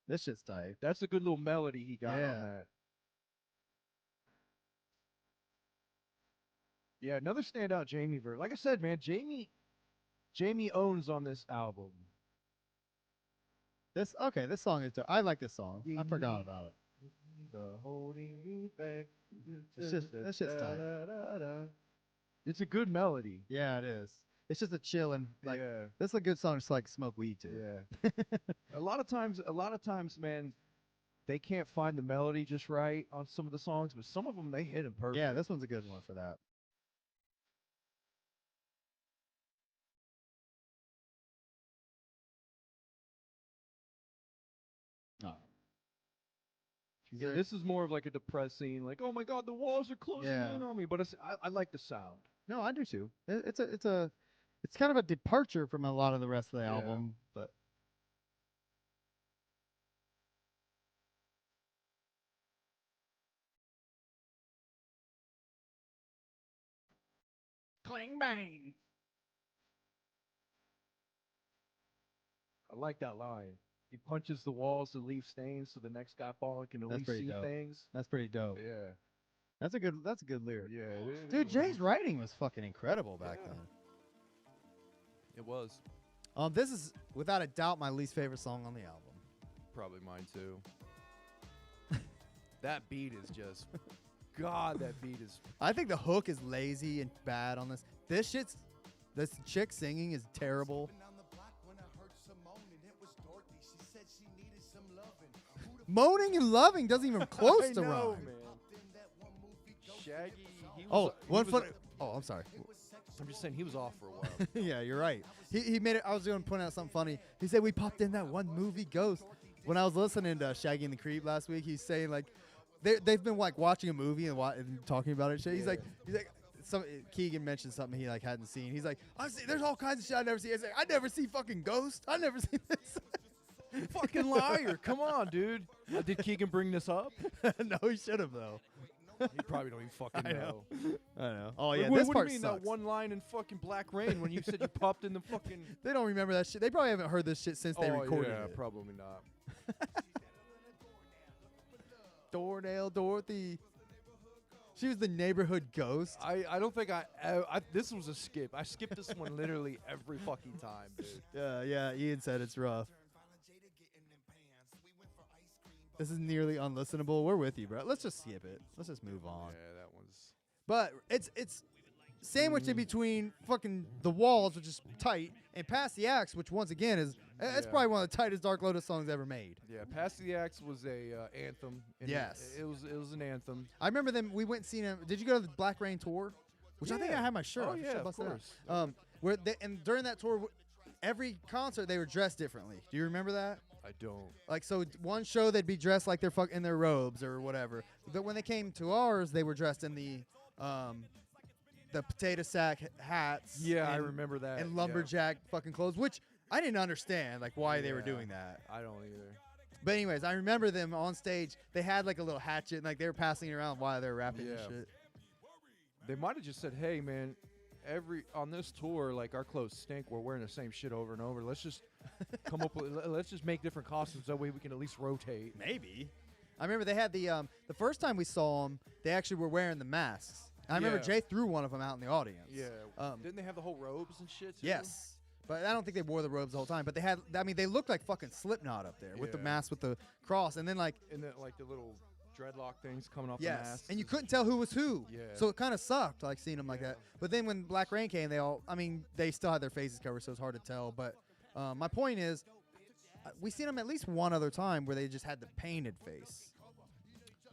This shit's tight. That's a good little melody he got Yeah. on that. Yeah, another standout Jamie verse. Like I said, man, Jamie owns on this album. This song is dope. I like this song. I forgot about it. The holding me back. That shit's tight. It's a good melody. Yeah, it is. It's just a chill and like Yeah. this is a good song just to, like smoke weed to. Yeah. a lot of times, man, they can't find the melody just right on some of the songs, but some of them they hit them perfect. Yeah, this one's a good one for that. Oh. Yeah, this is more of like a depressing, like, oh my god, the walls are closing in on me. But I like the sound. No, I do too. It's kind of a departure from a lot of the rest of the album, but Clang bang. I like that line. He punches the walls to leave stains, so the next guy falling can at That's least pretty see dope. things. That's pretty dope. Yeah, That's a good lyric. yeah, Dude, Jay's writing was fucking incredible back then. it was This is without a doubt my least favorite song on the album. probably mine too. That beat is just, God, that beat is. I think the hook is lazy and bad on this. This chick singing is terrible. Moaning and loving doesn't even close I to know, rhyme. man. Shaggy. He was, Oh, he one was foot. Oh, I'm sorry. I'm just saying he was off for a while. Yeah, you're right. He made it. I was going to point out something funny. He said we popped in that one movie Ghost. When I was listening to Shaggy and the Creep last week, he's saying like they've been like watching a movie and talking about it. Shit. He's like Keegan mentioned something he like hadn't seen. He's like, there's all kinds of shit I never see. He's like, I never see fucking Ghost. I never seen this. Fucking liar! Come on, dude. Did Keegan bring this up? No, he should have though. You probably don't even fucking I know. I know. Oh yeah, What this do part you mean sucks. that one line in fucking Black Rain when you said you popped in the fucking? They don't remember that shit. They probably haven't heard this shit since they recorded yeah, it. probably not. Dornell Dorothy. She was the neighborhood ghost. I don't think I this was a skip. I skipped this one literally every fucking time, dude. Yeah, Ian said it's rough. This is nearly unlistenable. We're with you, bro. Let's just skip it. Let's just move on. Yeah, that one's. But it's sandwiched in between fucking The Walls, which is tight, and Past the Axe, which once again is it's Yeah. probably one of the tightest Dark Lotus songs ever made. Yeah, Past the Axe was a anthem. and Yes. it was an anthem. I remember them. We went and seen him. Did you go to the Black Rain tour? Which I think I Yeah. had my shirt. Oh, on. I should yeah, have of busted it out. course. Where they, and during that tour, every concert they were dressed differently. Do you remember that? I don't. Like, so one show they'd be dressed like they're in their robes or whatever. But when they came to ours, they were dressed in the potato sack hats. Yeah, I and- remember that. And yeah. lumberjack fucking clothes, which I didn't understand, like why they were Yeah. doing that. I don't either. But anyways, I remember them on stage. They had like a little hatchet, and like they were passing it around while they were rapping and Yeah. shit. They might have just said, "Hey, man, on this tour, like our clothes stink. We're wearing the same shit over and over. Let's just come up with. Let's just make different costumes. That way we can at least rotate." Maybe. I remember they had the first time we saw them, they actually were wearing the masks. And I remember Yeah. Jay threw one of them out in the audience. Yeah. Didn't they have the whole robes and shit? Too? Yes. But I don't think they wore the robes the whole time. But they had, I mean, they looked like fucking Slipknot up there with the Yeah. mask with the cross. And then, like, And then like the little dreadlock things coming off the yes. mask. And you couldn't tell who was who. Yeah. So it kind of sucked, like, seeing them like Yeah. that. But then when Black Rain came, they all, I mean, they still had their faces covered, so it's hard to tell. But my point is, we seen them at least one other time where they just had the painted face.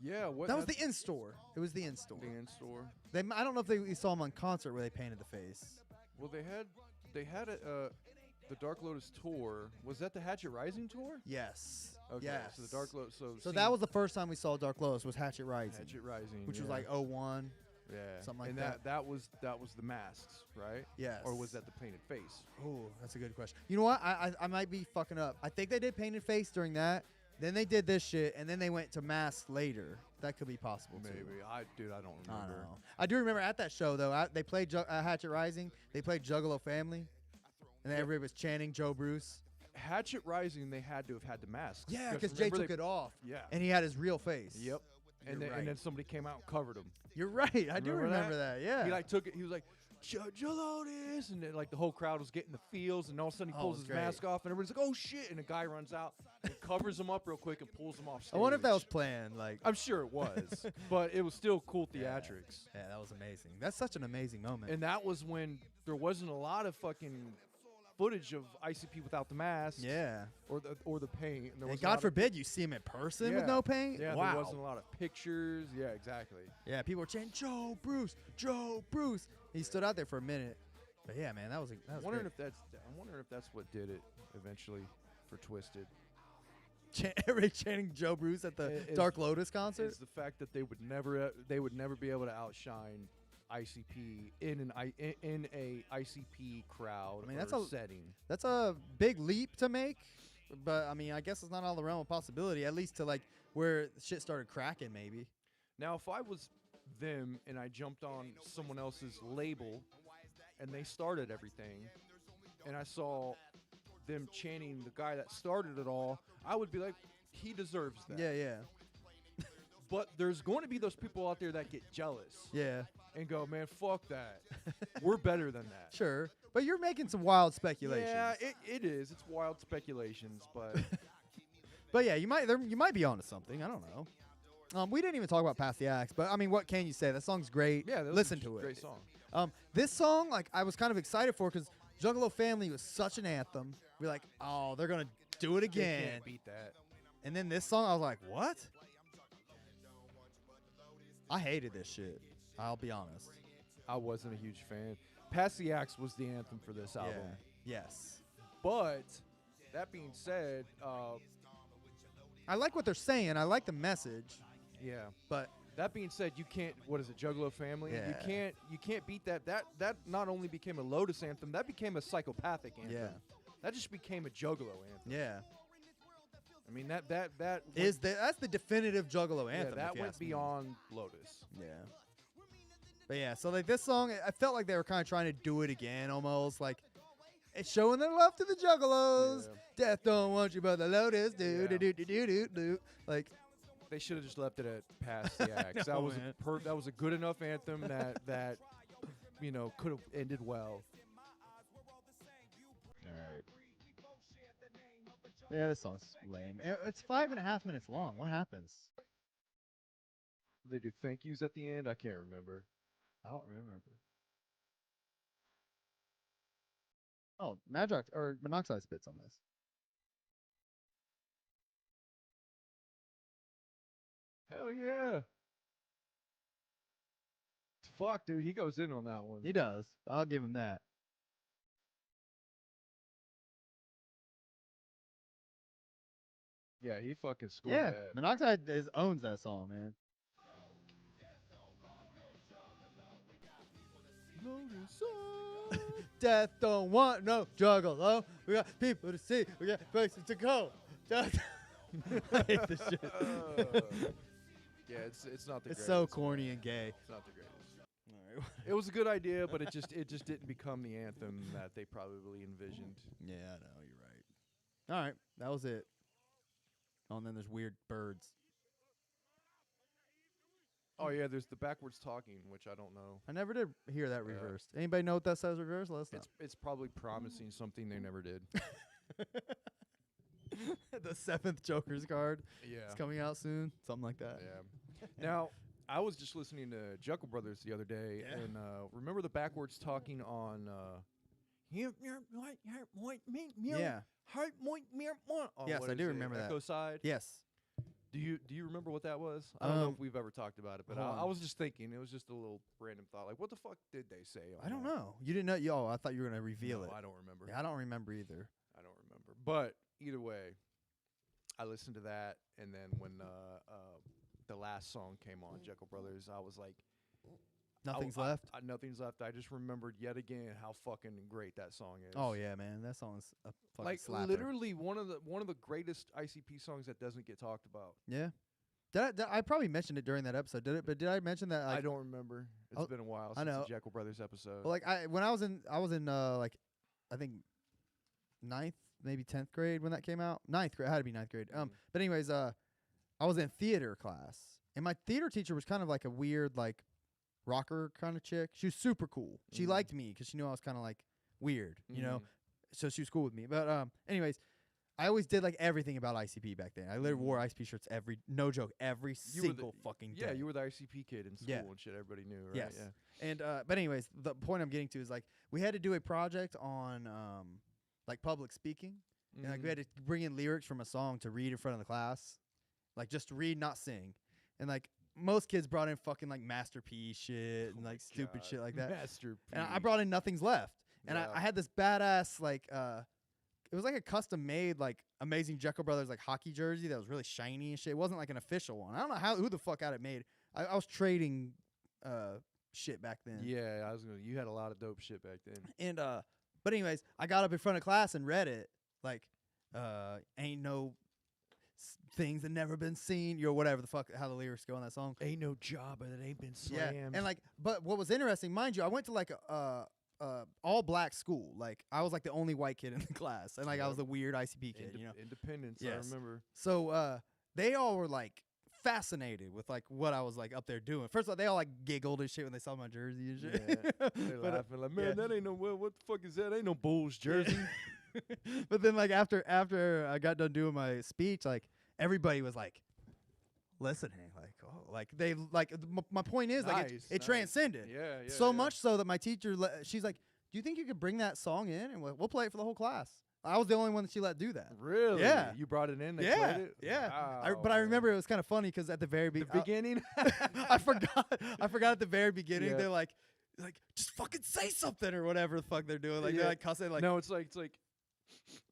Yeah. What? That was the that's in-store. It was the in-store. the in-store. I don't know if we saw them on concert where they painted the face. Well, they had the Dark Lotus tour. Was that the Hatchet Rising tour? Yes. Okay. Yes. So the Dark Lotus. So So that was the first time we saw Dark Lotus was Hatchet Rising, Hatchet Rising, which was yeah. like 01. Yeah. something like and that. that was the masks, right? Yes. Or was that the painted face? Oh, that's a good question. You know what? I might be fucking up. I think they did painted face during that. Then they did this shit, and then they went to masks later. That could be possible too. Maybe. I don't I remember. don't know. I do remember at that show though. They played Hatchet Rising. They played Juggalo Family, and then everybody was chanting Joe Bruce. Hatchet Rising, they had to have had the masks. Yeah, because Jay remember took they- it off. Yeah. And he had his real face. Yep. And You're then, right. and then somebody came out and covered him. You're right. I do Remember remember that. Yeah. He like took it. He was like, Lotus, and then like the whole crowd was getting the feels, and all of a sudden he Oh, pulls it's his mask off, and everybody's like, "Oh shit!" And a guy runs out and covers him up real quick and pulls him off stage. I wonder if that was planned. Like, I'm sure it was, but it was still cool theatrics. yeah, that was amazing. That's such an amazing moment. And that was when there wasn't a lot of fucking footage of ICP without the mask, yeah. or the paint. And, there And was a God lot of- forbid you see him in person with Yeah. no paint. Yeah, wow. there wasn't a lot of pictures. Yeah, exactly. Yeah, people were chanting Joe Bruce, Joe Bruce. He stood out there for a minute. But yeah, man, that was I'm great. wondering if that's what did it eventually for Twisted. Everybody chanting Joe Bruce at the Is- Dark Lotus concert. Is the fact that they would never be able to outshine ICP in a ICP crowd. I mean, that's or a- setting. That's a big leap to make, but I mean, I guess it's not out of the realm of possibility. At least to like where shit started cracking, maybe. Now, if I was them and I jumped on someone else's label and they started everything, and I saw them chanting the guy that started it all, I would be like, he deserves that. Yeah. But there's going to be those people out there that get jealous Yeah. and go, man, fuck that. We're better than that. Sure. But you're making some wild speculations. Yeah, it is. It's wild speculations, but But yeah, you might be onto something. I don't know. We didn't even talk about Pass the Axe, but I mean, what can you say? That song's great. yeah, that was Listen a to it. great song. This song, like, I was kind of excited for because Juggalo Family was such an anthem. We're like, oh, they're gonna do it They again. can't beat that. And then this song, I was like, what? I hated this shit. I'll be honest. I wasn't a huge fan. Pass the Axe was the anthem for this album. Yeah. Yes. But that being said, I like what they're saying. I like the message, yeah. but That being said, you can't. What is it, Juggalo Family? Yeah. You can't beat that. That not only became a Lotus anthem, that became a psychopathic anthem. yeah, That just became a Juggalo anthem. yeah. I mean that's yeah, anthem. that if you went ask me. beyond Lotus. Yeah. But yeah, so like this song, I felt like they were kind of trying to do it again, almost like it's showing their love to the Juggalos. Yeah. Death don't want you, but the Lotus do Yeah. do. Like, They should have just left it at Pass the Axe. know, That was man. that was a good enough anthem that could have ended well. All right. Yeah, this song's lame. It's 5.5 minutes long. What happens? They do thank yous at the end. I can't remember. I don't remember. Oh, Madrox or Monoxide spits on this. Hell yeah. Fuck, dude, he goes in on that one. He does. I'll give him that. Yeah, he fucking scored Yeah, that. Monoxide owns that song, man. Death don't want no Juggalo. We got people to see. We got places to go. Death. I hate this shit. Yeah, it's not the It's greatest. so corny and gay. It's not the greatest. It was a good idea, but it just didn't become the anthem that they probably envisioned. Yeah, I know. You're right. All right, that was it. Oh, and then there's weird birds. Oh yeah, there's the backwards talking, which I don't know. I never did hear that reversed. Anybody know what that says reversed? Let us know. It's probably promising something they never did. The 7th Joker's card. Yeah. It's coming out soon. Something like that. Yeah. Now, I was just listening to Juggalo Brothers the other day, Yeah. and remember the backwards talking on. Yeah. Oh, Yes, what I is do it? remember that. Echo Side. Yes. Do you remember what that was? I don't know if we've ever talked about it, but hold I on. was just thinking. It was just a little random thought. Like, what the fuck did they say? I don't know. You didn't know? Yo, I thought you were going to reveal No, it. I don't remember. Yeah, I don't remember either. I don't remember. But either way, I listened to that, and then when the last song came on, Juggalo Brothers, I was like, Nothing's left? nothing's left. I just remembered yet again how fucking great that song is. Oh, yeah, man. That song's a fucking like slapper. literally one of the greatest ICP songs that doesn't get talked about. Yeah. I probably mentioned it during that episode, did it? But did I mention that? I don't remember. It's been a while I since know. the Juggalo Brothers episode. Well, like when I was in like I think 9th, maybe 10th grade when that came out. 9th grade, it had to be 9th grade. But anyways, I was in theater class, and my theater teacher was kind of like a weird like rocker kind of chick. She was super cool. She liked me because she knew I was kind of like weird, you know. So she was cool with me. But anyways, I always did like everything about ICP back then. I literally wore ICP shirts no joke, every single fucking day. Yeah, you were the ICP kid in school Yeah. and shit. Everybody knew, right? Yes. Yeah. And but anyways, the point I'm getting to is like we had to do a project on like public speaking. And like we had to bring in lyrics from a song to read in front of the class. Like just to read, not sing. And like most kids brought in fucking like masterpiece shit and like stupid shit like that. Masterpiece. And I brought in Nothing's Left. And I had this badass like it was like a custom made like Amazing Juggalo Brothers like hockey jersey that was really shiny and shit. It wasn't like an official one. I don't know who the fuck had it made. I was trading shit back then. Yeah, you had a lot of dope shit back then. And but anyways, I got up in front of class and read it like ain't no things that never been seen, or whatever the fuck how the lyrics go in that song. Ain't no job that ain't been Yeah. slammed. And like but what was interesting, mind you, I went to like a all black school. Like I was like the only white kid in the class, and like I was the weird ICP kid. Independence. Yes. I remember. So they all were like fascinated with like what I was like up there doing. First of all, they all like giggled and shit when they saw my jersey and shit. Yeah. They're laughing like, man, that ain't no what the fuck is that? Ain't no Bulls jersey. But then like after I got done doing my speech, like everybody was like listening, like like they like my point is like it transcended. Yeah. So much so that my teacher she's like, do you think you could bring that song in and we'll play it for the whole class? I was the only one that she let do that. Really? Yeah. You brought it in. They Yeah, played it. yeah. Wow, But I remember it was kind of funny because at the very the beginning. I forgot at the very beginning. Yeah. They're like just fucking say something or whatever the fuck they're doing. Like they're like cussing. Like no, it's like,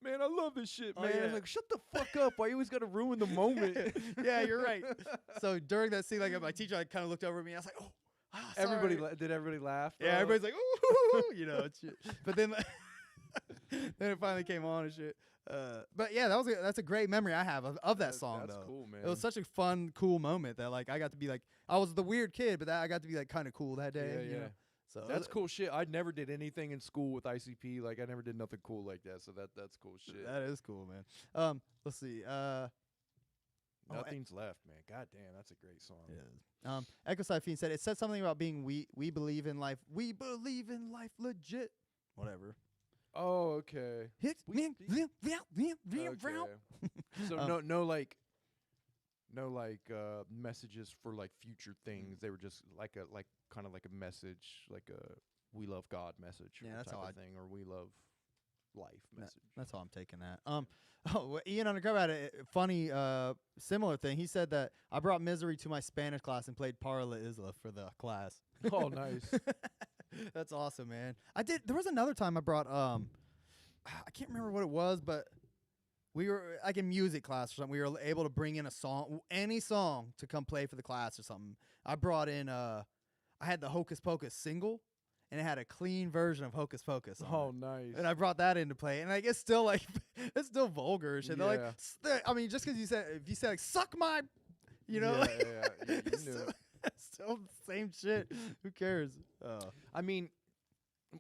man, I love this shit, Oh, man. yeah. It's like, shut the fuck up. Why you always gotta ruin the moment? yeah, you're right. So during that scene, like my teacher like kind of looked over at me. I was like, sorry. Did everybody laugh? Yeah, though? everybody's like, ooh, it's shit. But then, then it finally came on and shit. But yeah, that's a great memory I have of that song that's though. cool, man. It was such a fun, cool moment that like I got to be like I was the weird kid, but I got to be like kind of cool that day. Yeah, you yeah. know? So That's cool shit. I never did anything in school with ICP. Like I never did nothing cool like that. So that's cool shit. That is cool, man. Let's see. Nothing's left, man. God damn, that's a great song. Yeah. Echo Siphene said it said something about being we believe in life. We believe in life legit. Whatever. Oh, okay. Okay. So no messages for like future things. They were just like kind of like a message, like a we love God message. Yeah, that's type how of thing, or we love life message. That's how I'm taking that. Ian Undercover had a funny similar thing. He said that I brought Misery to my Spanish class and played Para La Isla for the class. Oh, nice. That's awesome, man. There was another time I brought I can't remember what it was, but we were like in music class or something. We were able to bring in a song, any song, to come play for the class or something. I brought in I had the Hocus Pocus single, and it had a clean version of Hocus Pocus. Oh, nice. And I brought that into play, and like it's still like it's still vulgar and shit. They're like, I mean, just because you said like suck my, you know, yeah, you it's knew still, it. it's still the same shit. Who cares? I mean,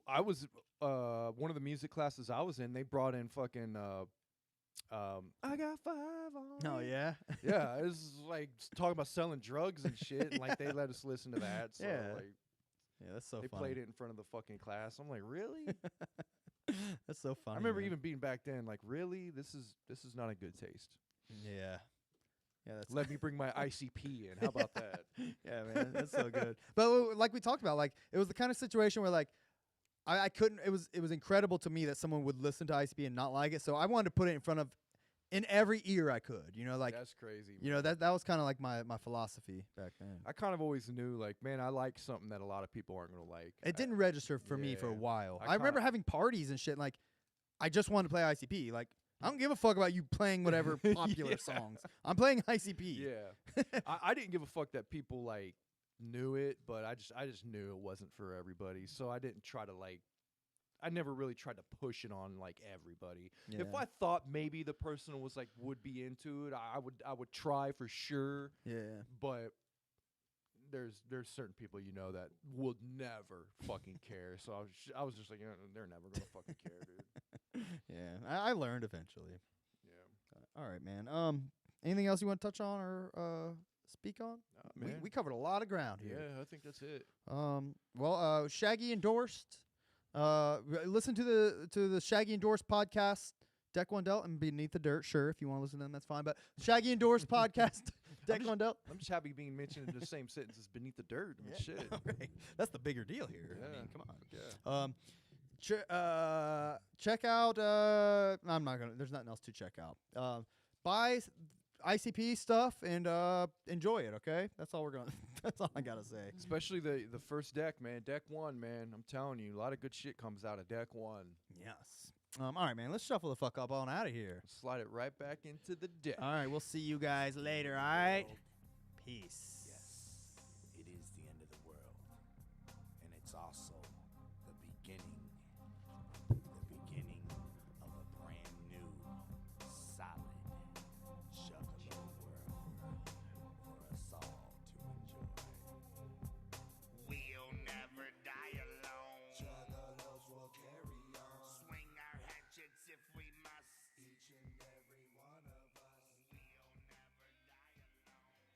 I was one of the music classes I was in. They brought in fucking I got 5 on. Oh yeah, Yeah, it was like talking about selling drugs and shit, and like they let us listen to that. So Yeah. like yeah, that's so they funny. played it in front of the fucking class. I'm like, really? That's so funny. I remember man. even being back then, like, really? This is not a good taste. Yeah, that's Let me bring my ICP in. How about that? yeah, man, that's so good. But like we talked about, like it was the kind of situation where like I couldn't. It was incredible to me that someone would listen to ICP and not like it. So I wanted to put it in every ear I could. You know, like That's crazy. you know that was kind of like my philosophy back then. I kind of always knew, like, man, I like something that a lot of people aren't gonna like. It didn't register for me for a yeah. while. I I remember kinda- having parties and shit. And like, I just wanted to play ICP. Like, I don't give a fuck about you playing whatever popular songs. I'm playing ICP. Yeah, I didn't give a fuck that people like knew it, but I just knew it wasn't for everybody. So I didn't try to like. I never really tried to push it on like everybody. If Yeah. I thought maybe the person was like would be into it, I would try for sure. Yeah. But there's certain people that will never fucking care. So I was just like, they're never gonna fucking care, dude. Yeah. I learned eventually. Yeah. All right, man. Anything else you want to touch on or speak on? Man. We covered a lot of ground here. Yeah, I think that's it. Well, Shaggy endorsed. Listen to the Shaggy endorsed podcast, Deck One Dealt and Beneath the Dirt. Sure, if you want to listen to them, that's fine. But Shaggy endorsed podcast, Deck One Dealt. I'm just happy being mentioned in the same sentence as Beneath the Dirt. I mean, shit. Right. That's the bigger deal here. I Yeah. mean, come on. Yeah. Check out. I'm not gonna. There's nothing else to check out. Buy ICP stuff and enjoy it. Okay, that's all we're gonna. That's all I gotta say. Especially the first deck, man. Deck 1, man. I'm telling you, a lot of good shit comes out of Deck 1. Yes. All right, man. Let's shuffle the fuck up on out of here. Slide it right back into the deck. All right, we'll see you guys later. All right. Peace.